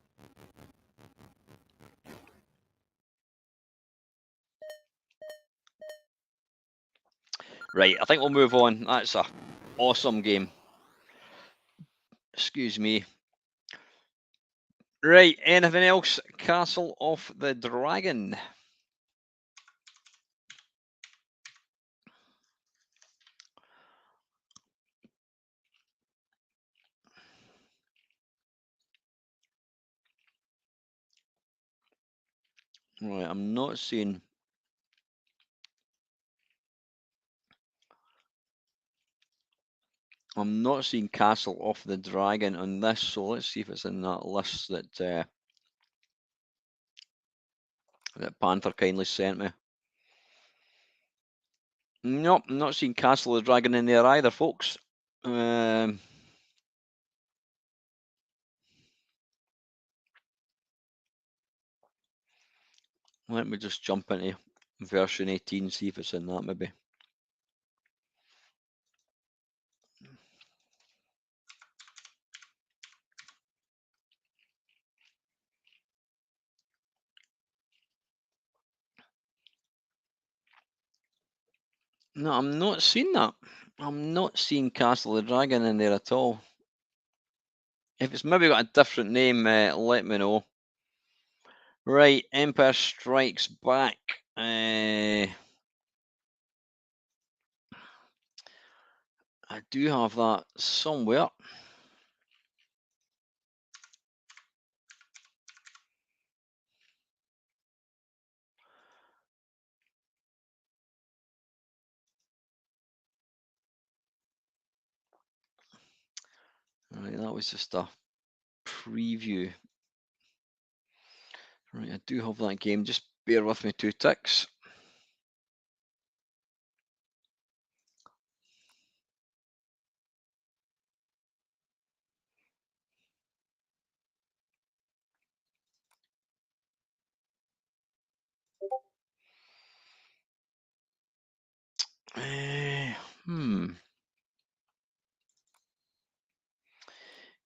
Right, I think we'll move on. That's a awesome game. Excuse me. Right, anything else? Castle of the Dragon. Right, I'm not seeing. I'm not seeing Castle of the Dragon on this, so let's see if it's in that list that that Panther kindly sent me. Nope, I'm not seeing Castle of the Dragon in there either, folks. Let me just jump into version 18, see if it's in that maybe. No, I'm not seeing that. I'm not seeing Castle of the Dragon in there at all. If it's maybe got a different name, let me know. Right, Empire Strikes Back. I do have that somewhere. Right, that was just a preview. Right, I do have that game. Just bear with me 2 ticks.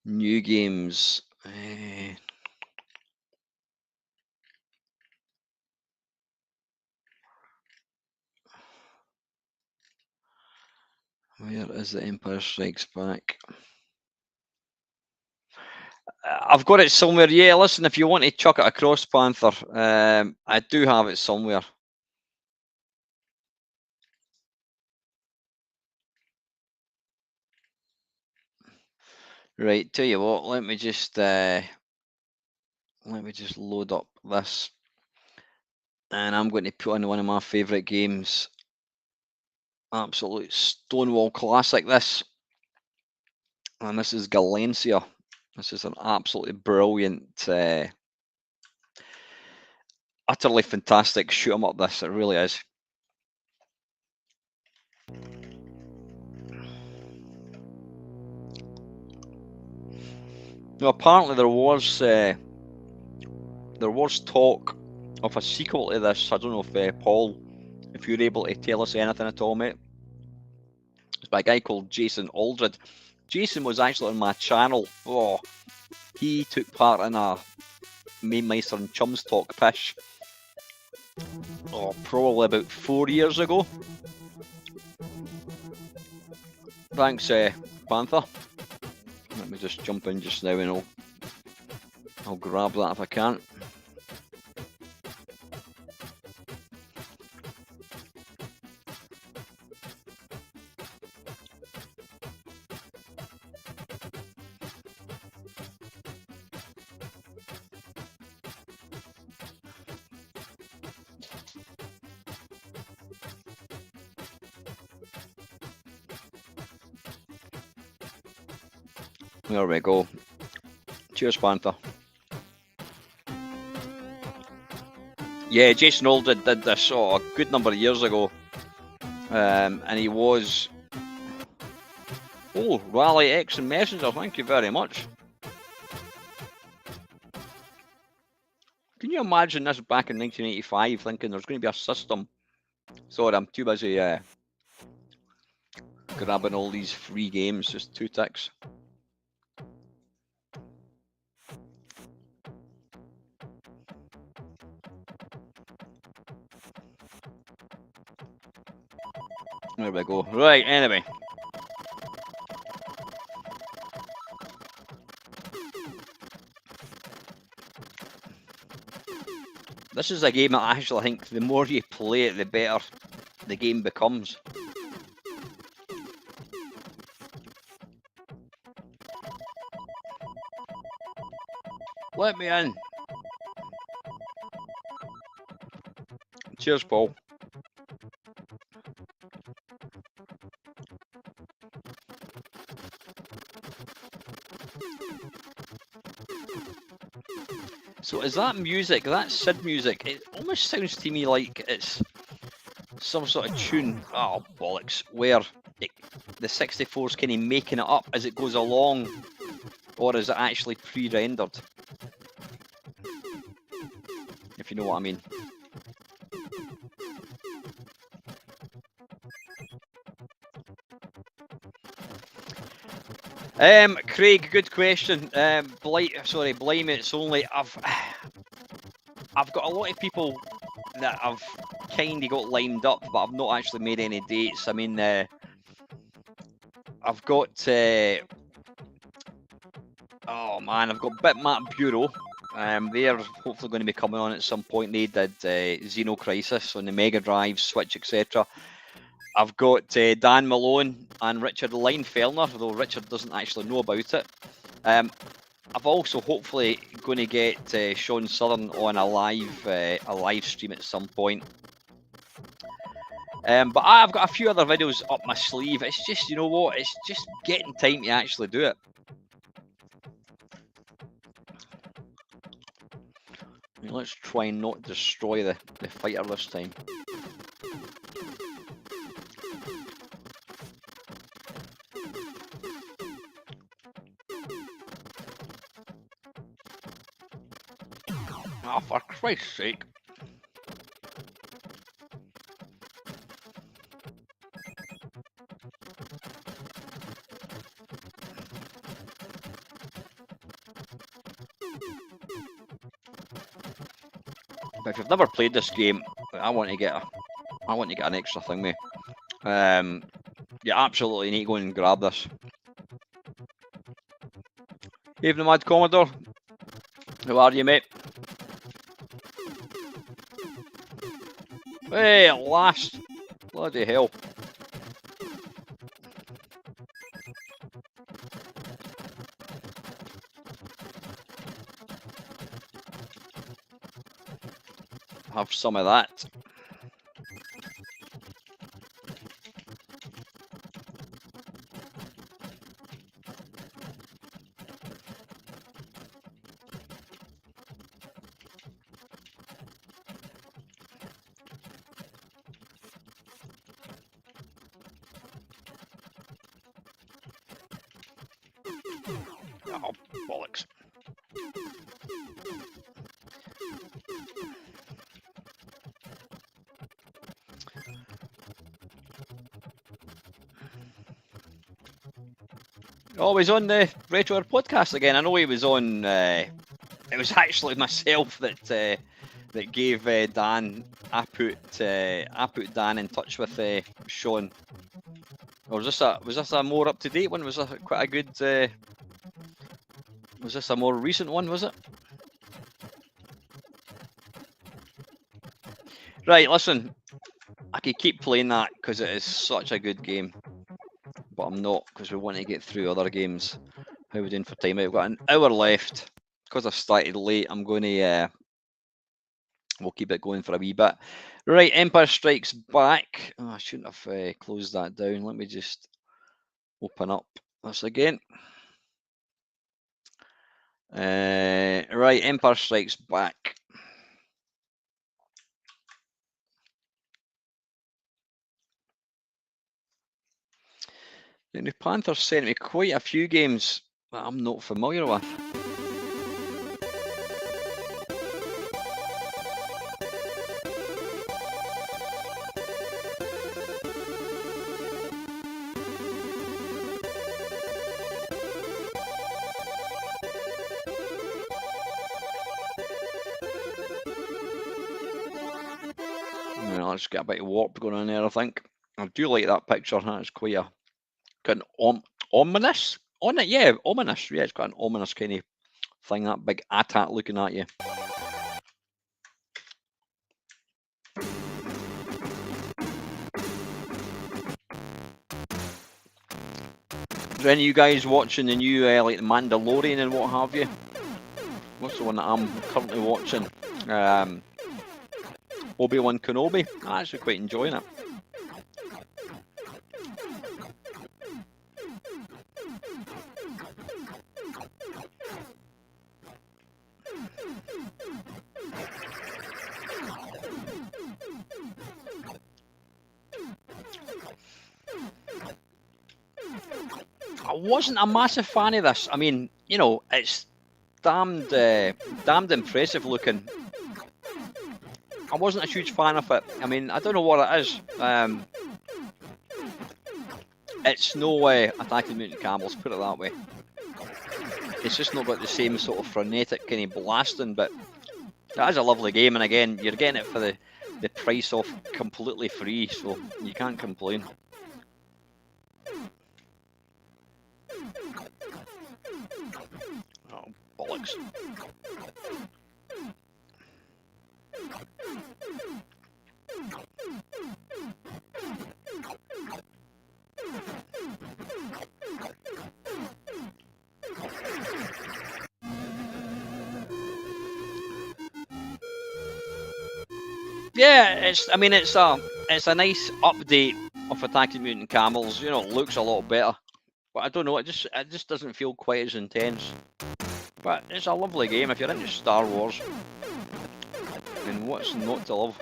New games. Where is the Empire Strikes Back? I've got it somewhere. Yeah, listen, if you want to chuck it across, Panther, I do have it somewhere. Right, tell you what, let me just load up this, and I'm going to put on one of my favourite games. Absolute Stonewall classic, this. And this is Galencia. This is an absolutely brilliant, utterly fantastic shoot 'em up, this. It really is. Now, apparently there was talk of a sequel to this. I don't know if Paul, if you're able to tell us anything at all, mate. It's by a guy called Jason Aldred. Jason was actually on my channel. Oh, he took part in a Mamemeister and Chums Talk pish. Oh, probably about 4 years ago. Thanks, Panther. Let me just jump in just now and I'll grab that if I can. There we go. Cheers, Panther. Yeah, Jason Aldred did this a good number of years ago. And he was... Oh, Rally X and Messenger, thank you very much. Can you imagine this back in 1985, thinking there's going to be a system? Sorry, I'm too busy grabbing all these free games, just 2 ticks. There we go. Right, anyway. This is a game that I actually think the more you play it, the better the game becomes. Let me in. Cheers, Paul. So is that music, that Sid music, it almost sounds to me like it's some sort of tune, oh bollocks, where the 64 is kind of making it up as it goes along, or is it actually pre-rendered? If you know what I mean. Craig, good question. Blame it's only I've got a lot of people that I've kind of got lined up, but I've not actually made any dates. I mean, I've got oh man, I've got Bitmap Bureau. They're hopefully going to be coming on at some point. They did Xeno Crisis on the Mega Drive, Switch, etc. I've got Dan Malone and Richard Leinfellner, though Richard doesn't actually know about it. I've also hopefully going to get Sean Southern on a live stream at some point. But I've got a few other videos up my sleeve. It's just, you know what, it's just getting time to actually do it. Let's try and not destroy the fighter this time. Oh, for Christ's sake. But if you've never played this game, I want to get an extra thing, mate. You absolutely need to go and grab this. Evening, Mad Commodore. How are you, mate? Hey, at last. Bloody hell. Have some of that. Oh, bollocks. Oh, he's on the Retro podcast again. I know he was on. It was actually myself that that gave Dan. I put Dan in touch with Sean. Or was this a more up to date one? Was this quite a good? Was this a more recent one? Was it? Right. Listen, I could keep playing that because it is such a good game, but I'm not because we want to get through other games. How are we doing for time? We've got an hour left. Because I started late, I'm going to we'll keep it going for a wee bit. Right, Empire Strikes Back. Oh, I shouldn't have closed that down. Let me just open up this again. Right, Empire Strikes Back. The Panthers sent me quite a few games that I'm not familiar with. Let's get a bit of warp going on there, I think. I do like that picture. That's quite a got an ominous on it. Yeah, ominous. Yeah, it's got an ominous kind of thing. That big AT-AT looking at you. Is any of you guys watching the new like the Mandalorian and what have you? What's the one that I'm currently watching? Obi-Wan Kenobi. I'm actually quite enjoying it. I wasn't a massive fan of this. I mean, you know, it's damned impressive looking. I wasn't a huge fan of it. I mean, I don't know what it is. It's no Attack of the Mutant Camels, put it that way. It's just not got the same sort of frenetic kind of blasting, but it is a lovely game, and again, you're getting it for the price of completely free, so you can't complain. Oh, bollocks. Yeah, it's a nice update of Attack of the Mutant Camels. You know, it looks a lot better, but I don't know. It just doesn't feel quite as intense. But it's a lovely game if you're into Star Wars. And what's not to love?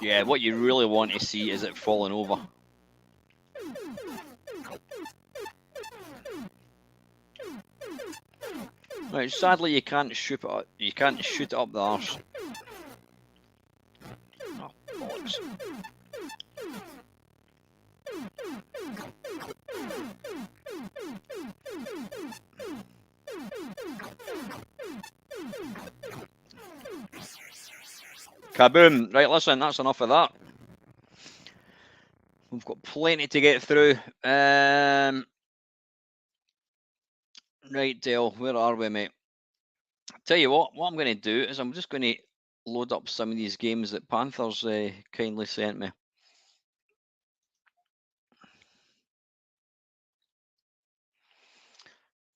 Yeah, what you really want to see is it falling over. Right, sadly you can't shoot it up. You can't shoot it up the arse. Oh, bollocks. Kaboom! Right, listen, that's enough of that. We've got plenty to get through. Right, Dale, where are we, mate? Tell you what I'm going to do is I'm just going to load up some of these games that Panthers kindly sent me.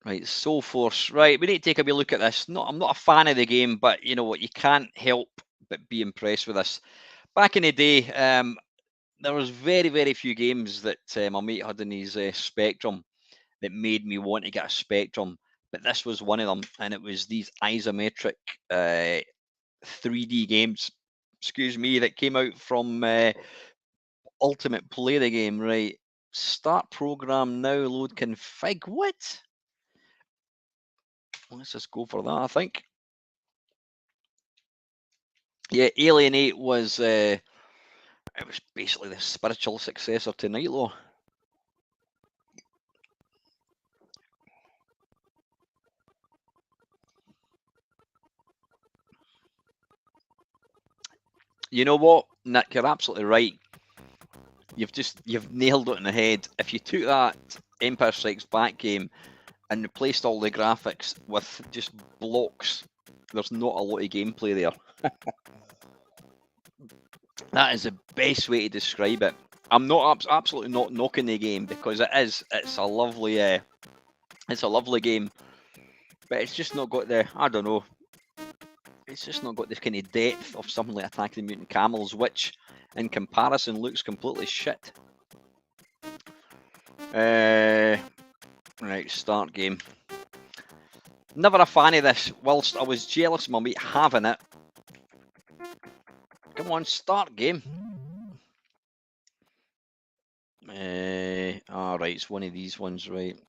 Right, Soul Force. Right, we need to take a wee look at this. I'm not a fan of the game, but you know what? You can't help but be impressed with this. Back in the day, there was very, very few games that my mate had in his Spectrum that made me want to get a Spectrum, but this was one of them, and it was these isometric 3D games, excuse me, that came out from Ultimate Play the game. Right, start program now, load config. What? Let's just go for that, I think. Yeah, Alien 8 was it was basically the spiritual successor to Nightlaw. You know what, Nick, you're absolutely right. You've nailed it in the head. If you took that Empire Strikes Back game and replaced all the graphics with just blocks, there's not a lot of gameplay there. That is the best way to describe it. I'm not absolutely not knocking the game, because it's a lovely game, but it's just not got the, I don't know, it's just not got this kind of depth of something like Attack of the Mutant Camels, which in comparison looks completely shit. Right, start game. Never a fan of this, whilst I was jealous of my mate having it. Come on, start game. Right, it's one of these ones, right.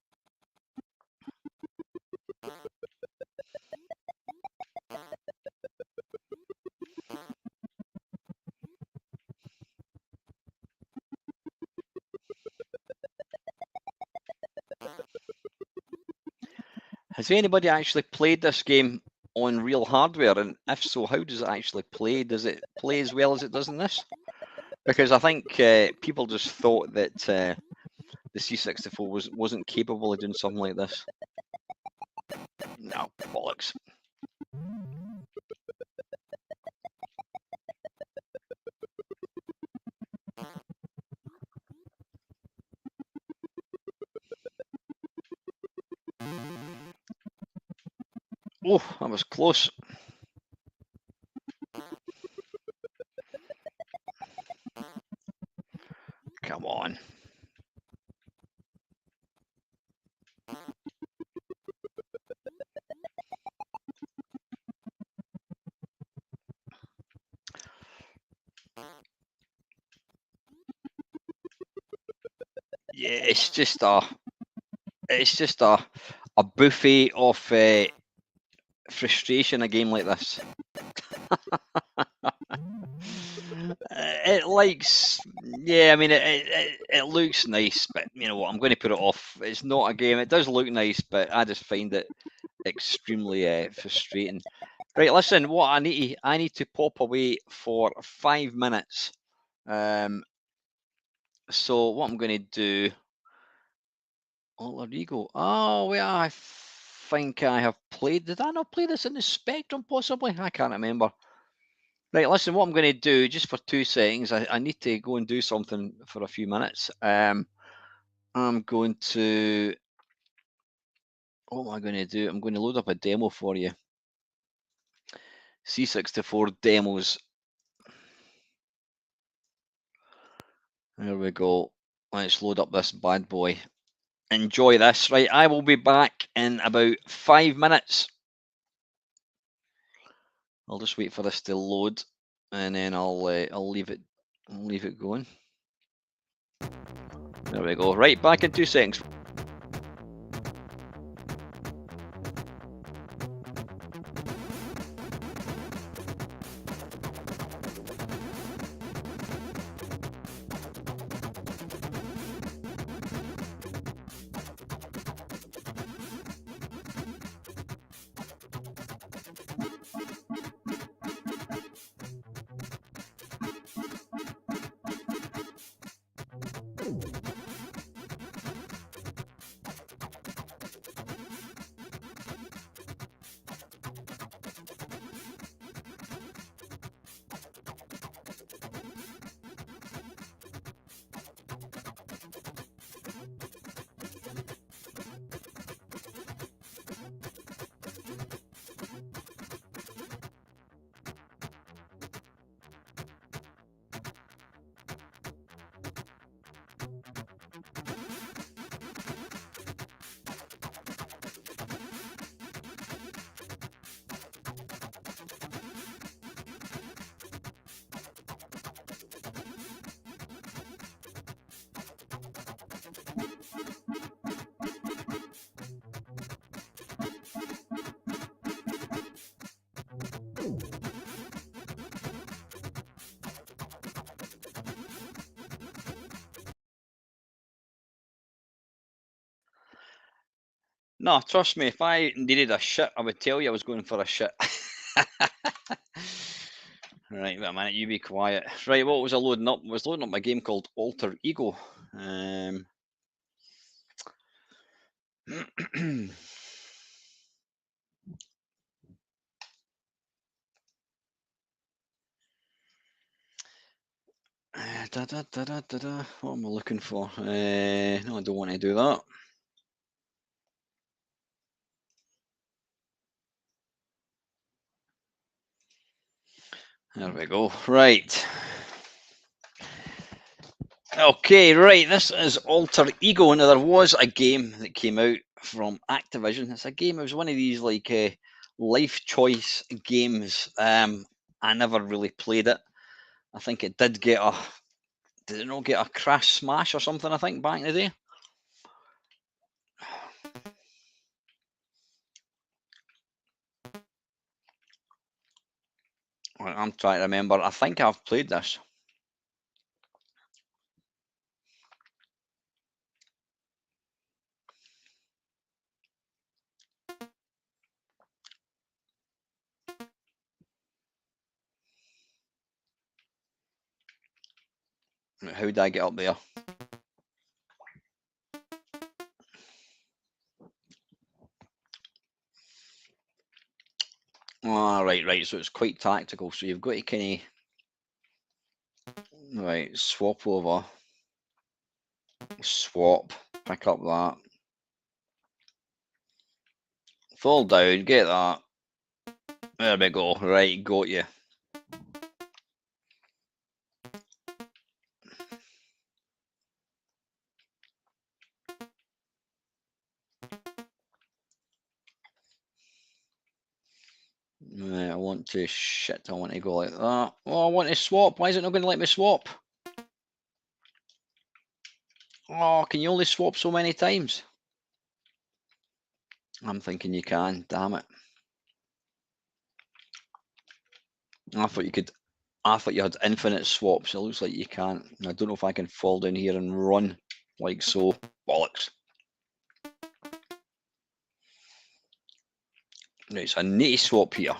Has anybody actually played this game on real hardware? And if so, how does it actually play? Does it play as well as it does in this? Because I think people just thought that the C64 wasn't capable of doing something like this. No, bollocks. Oh, that was close. Come on. Yeah, it's just a buffet of frustration, a game like this. It likes, yeah, I mean, it looks nice, but you know what, I'm going to put it off. It's not a game. It does look nice, but I just find it extremely frustrating. Right, listen, what I need to pop away for 5 minutes. So what I'm going to do, oh, there you go. Oh, yeah, I think I have played. Did I not play this in the Spectrum, possibly? I can't remember. Right, listen, what I'm going to do, just for 2 seconds, I need to go and do something for a few minutes. I'm going to, what am I going to do? I'm going to load up a demo for you. C64 demos. There we go. Let's load up this bad boy. Enjoy this. Right, I will be back in about 5 minutes. I'll just wait for this to load, and then I'll leave it I'll leave it going. There we go. Right, back in 2 seconds. No, trust me, if I needed a shit, I would tell you I was going for a shit. Right, wait a minute, you be quiet. Right, what was I loading up? I was loading up my game called Alter Ego. What am I looking for? No, I don't want to do that. There we go. Right. Okay, right. This is Alter Ego. Now, there was a game that came out from Activision. It's a game. It was one of these like life choice games. I never really played it. I think it did get a. Did it not get a Crash Smash or something? I think back in the day. I'm trying to remember. I think I've played this. How did I get up there? Oh, right. So it's quite tactical. So you've got to kind of swap over, swap, pick up that, fall down, get that. There we go. Right, got you. Right, I want to I want to go like that. Oh, I want to swap. Why is it not going to let me swap? Oh, can you only swap so many times? I'm thinking you can. Damn it. I thought you could. I thought you had infinite swaps. It looks like you can't. I don't know if I can fall down here and run like so. Bollocks. Right, so I need to swap here.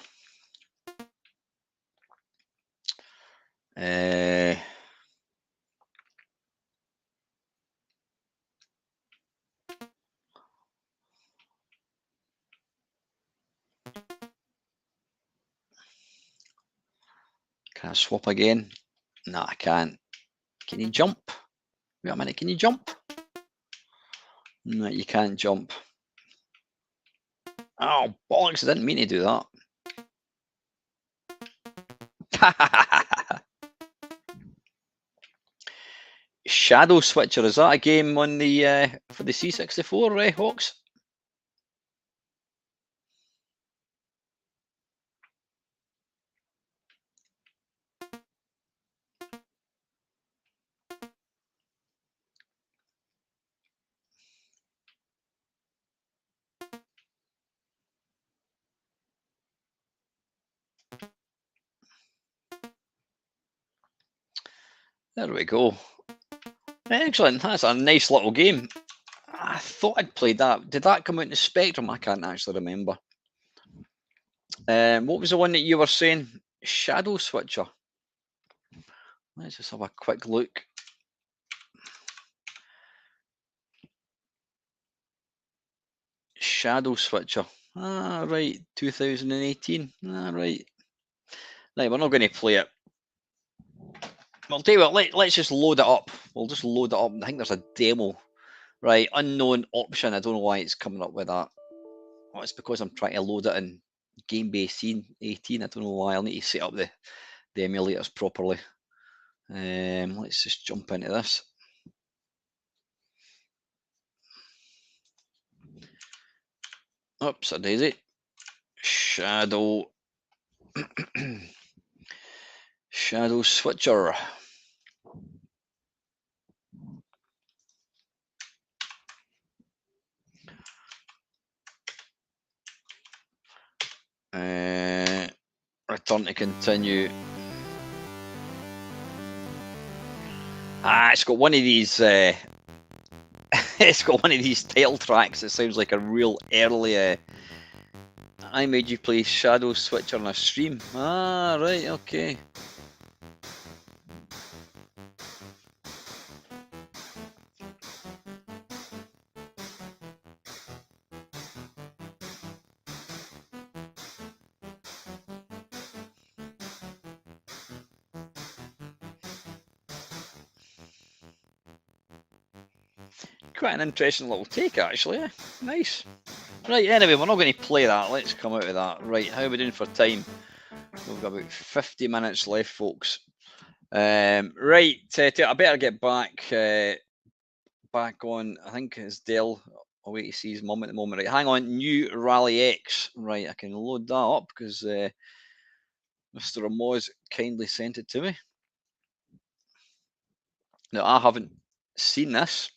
Can I swap again? No, I can't. Can you jump? Wait a minute, can you jump? No, you can't jump. Oh, bollocks, I didn't mean to do that. Shadow Switcher, is that a game on the for the C64, Hawks? There we go. Excellent. That's a nice little game. I thought I'd played that. Did that come out in the Spectrum? I can't actually remember. What was the one that you were saying? Shadow Switcher. Let's just have a quick look. Shadow Switcher. Ah, right. 2018. Ah, right. Right, we're not going to play it. I'll tell you what, let's just load it up. We'll just load it up. I think there's a demo. Right, unknown option. I don't know why it's coming up with that. Oh, it's because I'm trying to load it in Game-Based 18. I don't know why. I'll need to set up the emulators properly. Let's just jump into this. Oops, a daisy. Shadow. Shadow Switcher. Return to continue. It's got one of these. It's got one of these title tracks. It sounds like a real early. I made you play Shadow Switcher on a stream. Ah, right, okay. Quite an interesting little take, actually. Eh? Nice. Right, anyway, we're not going to play that. Let's come out of that. Right, how are we doing for time? We've got about 50 minutes left, folks. Right, I better get back on. I think it's Dell. I'll wait to see his mum at the moment. Right, hang on. New Rally X. Right, I can load that up because Mr. Amos kindly sent it to me. Now, I haven't seen this.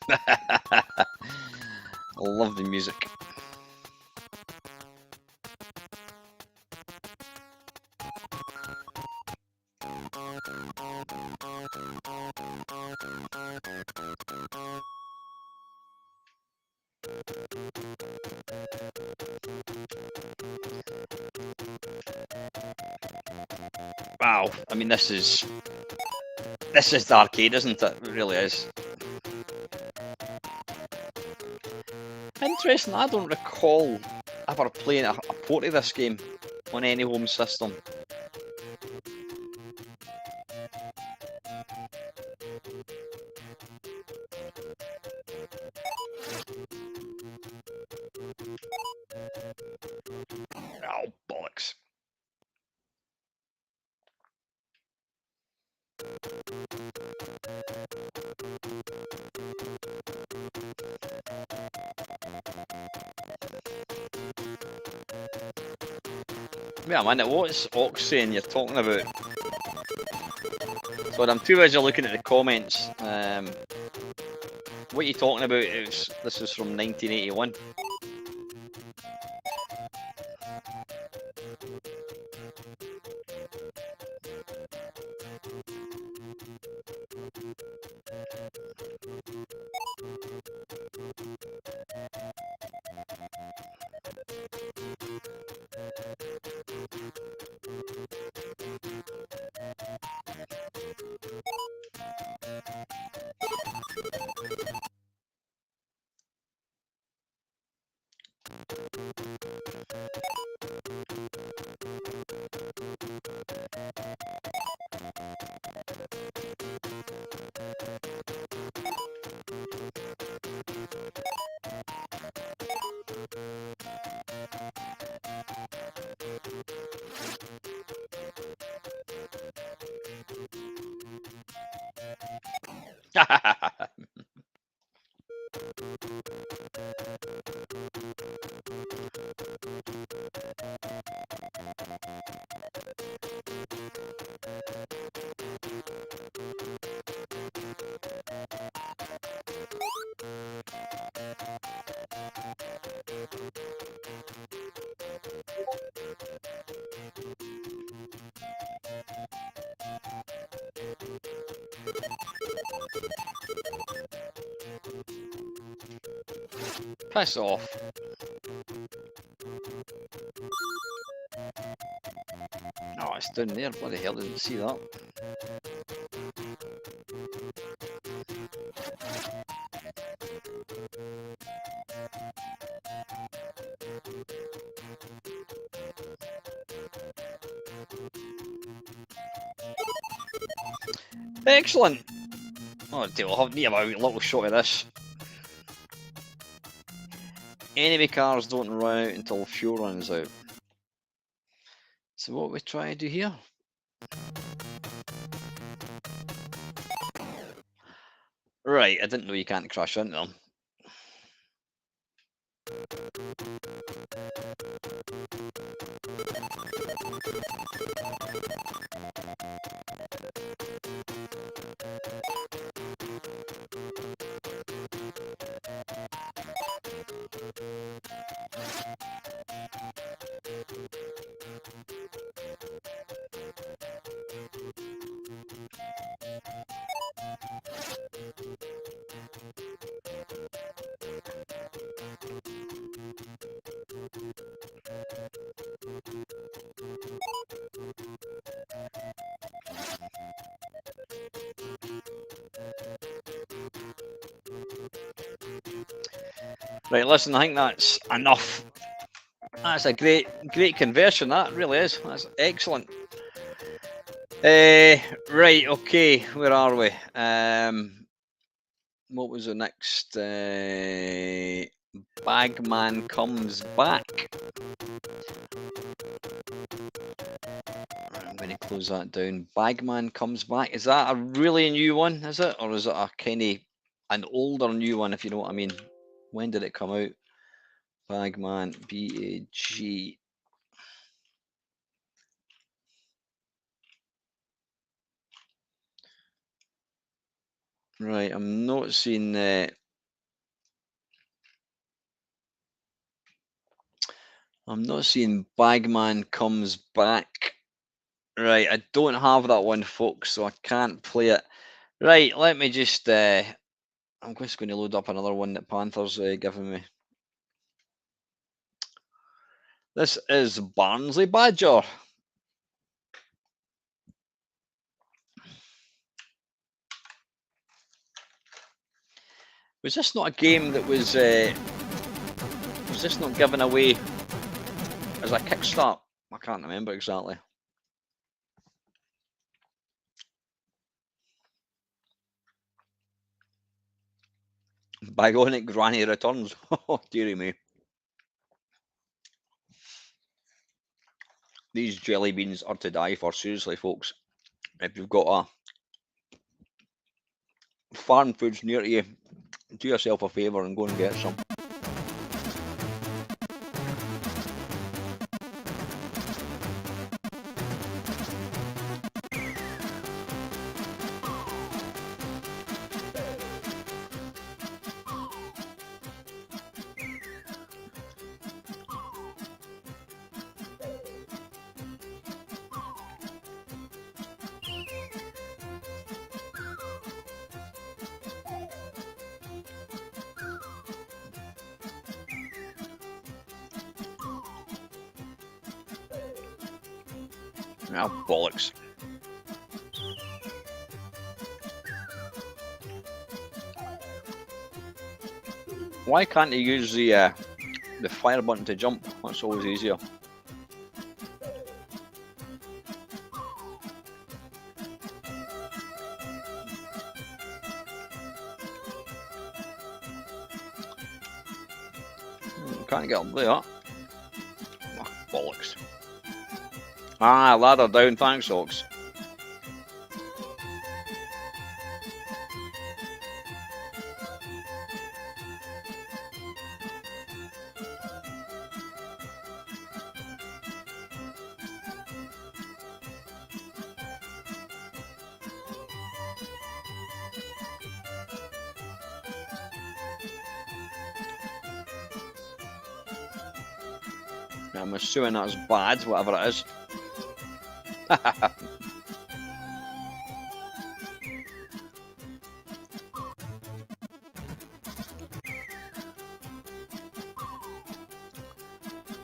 I love the music. Wow, I mean, this is the arcade, isn't it? It really is. Interesting. I don't recall ever playing a port of this game on any home system. Oh, bollocks. Wait a minute, what's Ox saying you're talking about? So I'm too busy looking at the comments. What are you talking about? This is from 1981. Piss off. Oh, it's down there. Bloody hell, didn't see that. Excellent. Oh dear, I'll need a little shot of this. Enemy cars don't run out until fuel runs out. So what we try to do here? Right, I didn't know you can't crash into them. Right, listen, I think that's enough. That's a great conversion, that really is. That's excellent. Right, okay, where are we? What was the next? Bagman comes back. I'm going to close that down. Bagman comes back. Is that a really new one, is it? Or is it a kind of an older new one, if you know what I mean? When did it come out? Bagman, B-A-G. Right, I'm not seeing I'm not seeing Bagman comes back. Right, I don't have that one, folks, so I can't play it. Right, let me just I'm just going to load up another one that Panther's given me. This is Barnsley Badger. Was this not a game that was this not given away as a kickstart? I can't remember exactly. Bygonic Granny returns. Oh, dearie me. These jelly beans are to die for, seriously, folks. If you've got a farm foods near to you, do yourself a favour and go and get some. Ah, bollocks. Why can't you use the fire button to jump? That's always easier. Can't get up there. Oh, bollocks. Ah, ladder down, thanks, Ox. I'm assuming that's bad, whatever it is.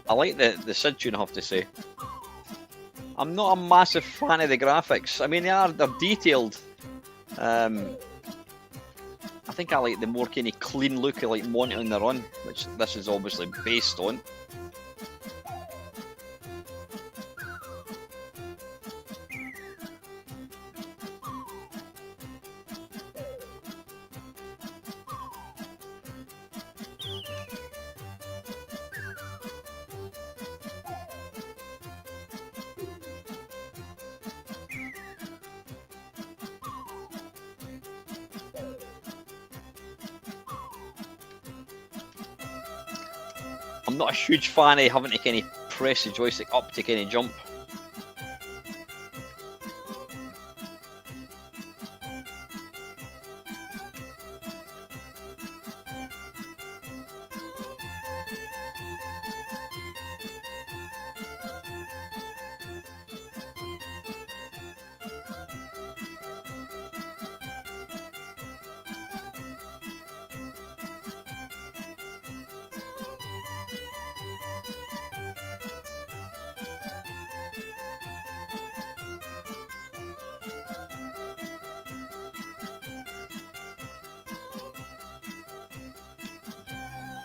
I like the Sid tune, I have to say. I'm not a massive fan of the graphics. I mean, they're detailed. I think I like the more kind of clean look of like Monty on the Run, which this is obviously based on. I'm not a huge fan of having to kind of press the joystick up to kind of jump.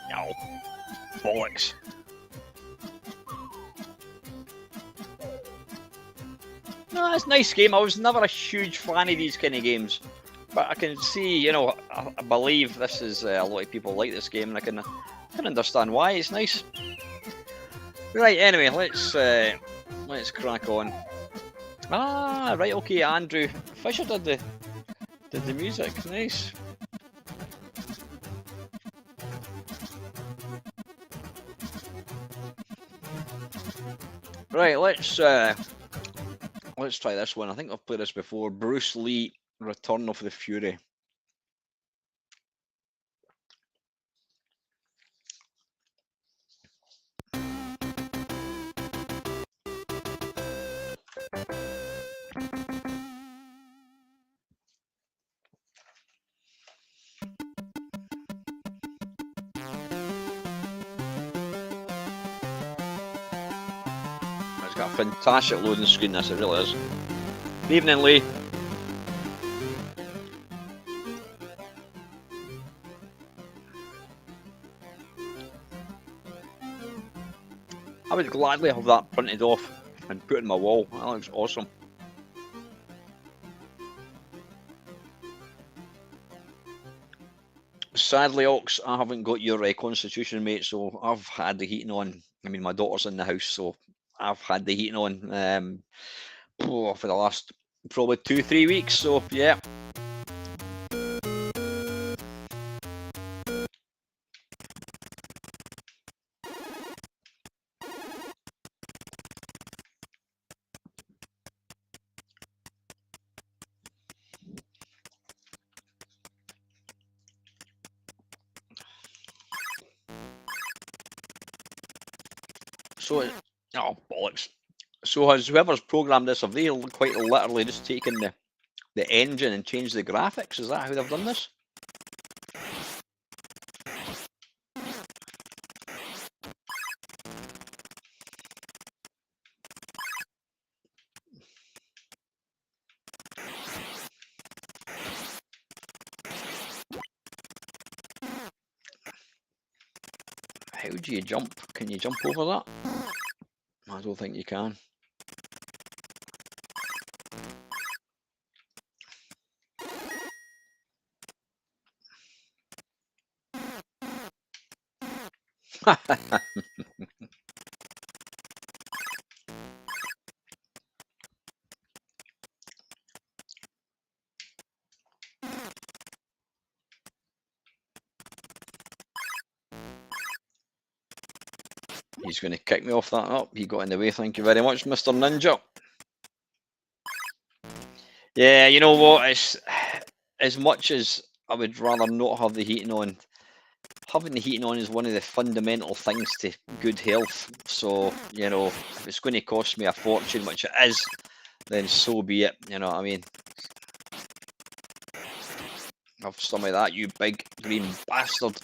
No. Bollocks. No, it's a nice game. I was never a huge fan of these kind of games. But I can see, you know, I believe this is a lot of people like this game, and I can understand why. It's nice. Right, anyway, let's crack on. Ah, right, okay, Andrew Fisher did the music. Nice. Right, let's try this one. I think I've played this before. Bruce Lee, Return of the Fury. It's got a fantastic loading screen, this, it really is. Good evening, Lee. I would gladly have that printed off and put in my wall. That looks awesome. Sadly, Ox, I haven't got your constitution, mate, so I've had the heating on. I mean, my daughter's in the house, so I've had the heating on for the last probably 2-3 weeks, so yeah. So, oh, bollocks. So has whoever's programmed this, have they quite literally just taken the engine and changed the graphics? Is that how they've done this? How do you jump? Can you jump over that? I don't think you can. He's going to kick me off that up. He got in the way. Thank you very much, Mr. Ninja. Yeah, you know what? It's as much as I would rather not have the heating on. having the heating on is one of the fundamental things to good health. So, you know, if it's going to cost me a fortune, which it is, then so be it. You know what I mean? Have some of that, you big green bastard.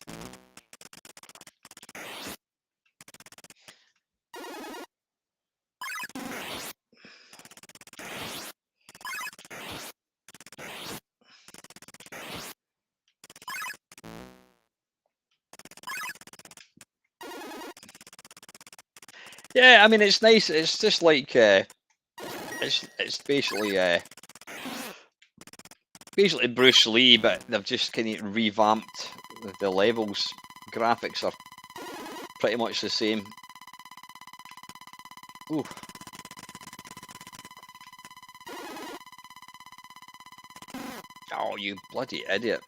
Yeah, I mean, it's nice. It's just like it's basically Bruce Lee, but they've just kind of revamped the levels. Graphics are pretty much the same. Ooh. Oh, you bloody idiot.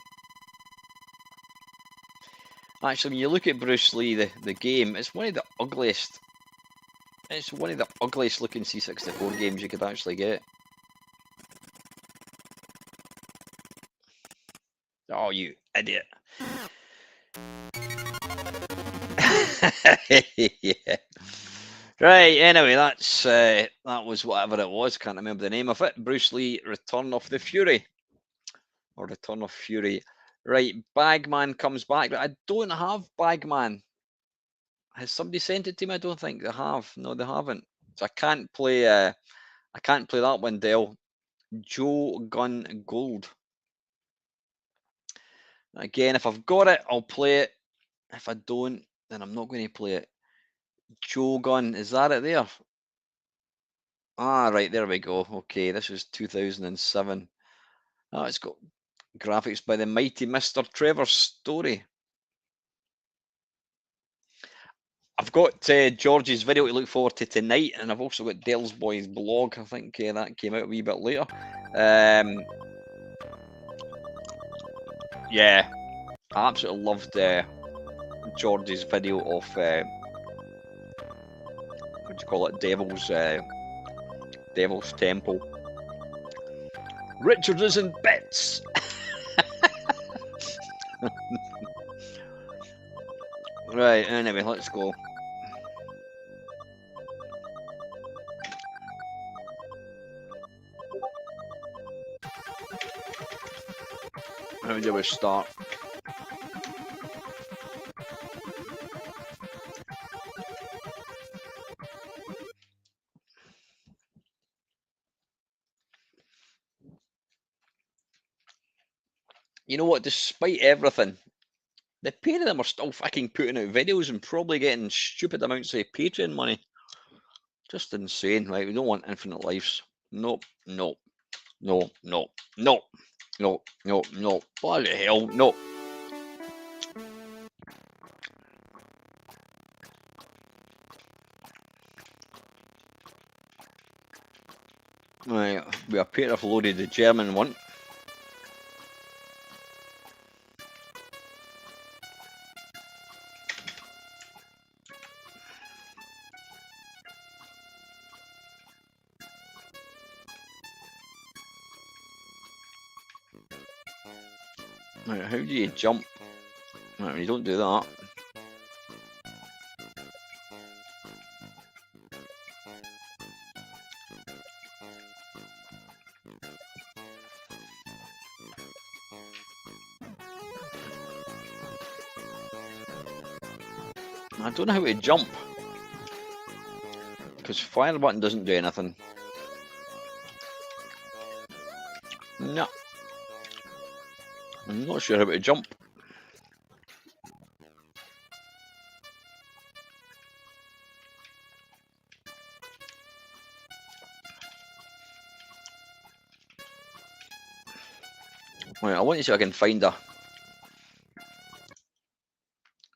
Actually, when you look at Bruce Lee, the game, it's one of the ugliest. It's one of the ugliest looking C64 games you could actually get. Oh, you idiot. Yeah. Right, anyway, that was whatever it was, can't remember the name of it. Bruce Lee, Return of the Fury. Or Return of Fury. Right, Bagman comes back. I don't have Bagman. Has somebody sent it to me? I don't think they have. No, they haven't. So I can't play that one, Dell. Joe Gun Gold. Again, if I've got it, I'll play it. If I don't, then I'm not going to play it. Joe Gun, is that it there? Ah, right, there we go. Okay, this was 2007. Oh, it's got graphics by the mighty Mr. Trevor Story. I've got George's video to look forward to tonight, and I've also got Dell's Boys blog. I think that came out a wee bit later. Yeah, I absolutely loved George's video of what do you call it? Devil's Temple. Richard is in bits. Right, anyway, let's go. How do we start? You know what? Despite everything, the pair of them are still fucking putting out videos and probably getting stupid amounts of Patreon money. Just insane, right? We don't want infinite lives. Nope, nope, no, no, no, no, no, no. Bloody hell, no. Right, we appear to have loaded the German one. Right, how do you jump? Right, you don't do that. I don't know how to jump. Because fire button doesn't do anything. No. I'm not sure how to jump. Right, I want to see if I can find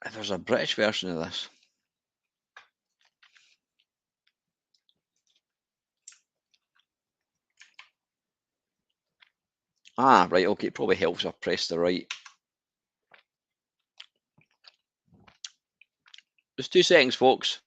if there's a British version of this. Ah, right, okay, it probably helps if I press the right. Just 2 seconds, folks.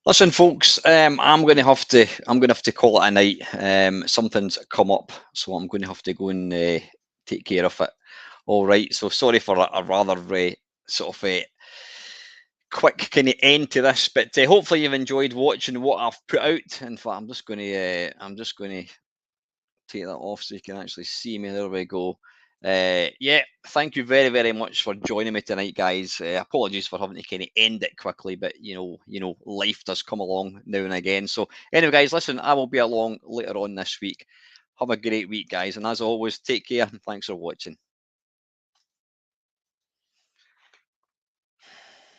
Listen, folks, I'm going to have to call it a night. Something's come up, so I'm going to have to go and take care of it. All right. So sorry for a rather sort of quick kind of end to this, but hopefully you've enjoyed watching what I've put out. In fact, I'm just going to take that off so you can actually see me. There we go. Yeah, thank you very, very much for joining me tonight, guys. Apologies for having to kind of end it quickly, but life does come along now and again. So anyway, guys, listen, I will be along later on this week. Have a great week, guys, and as always, take care and thanks for watching.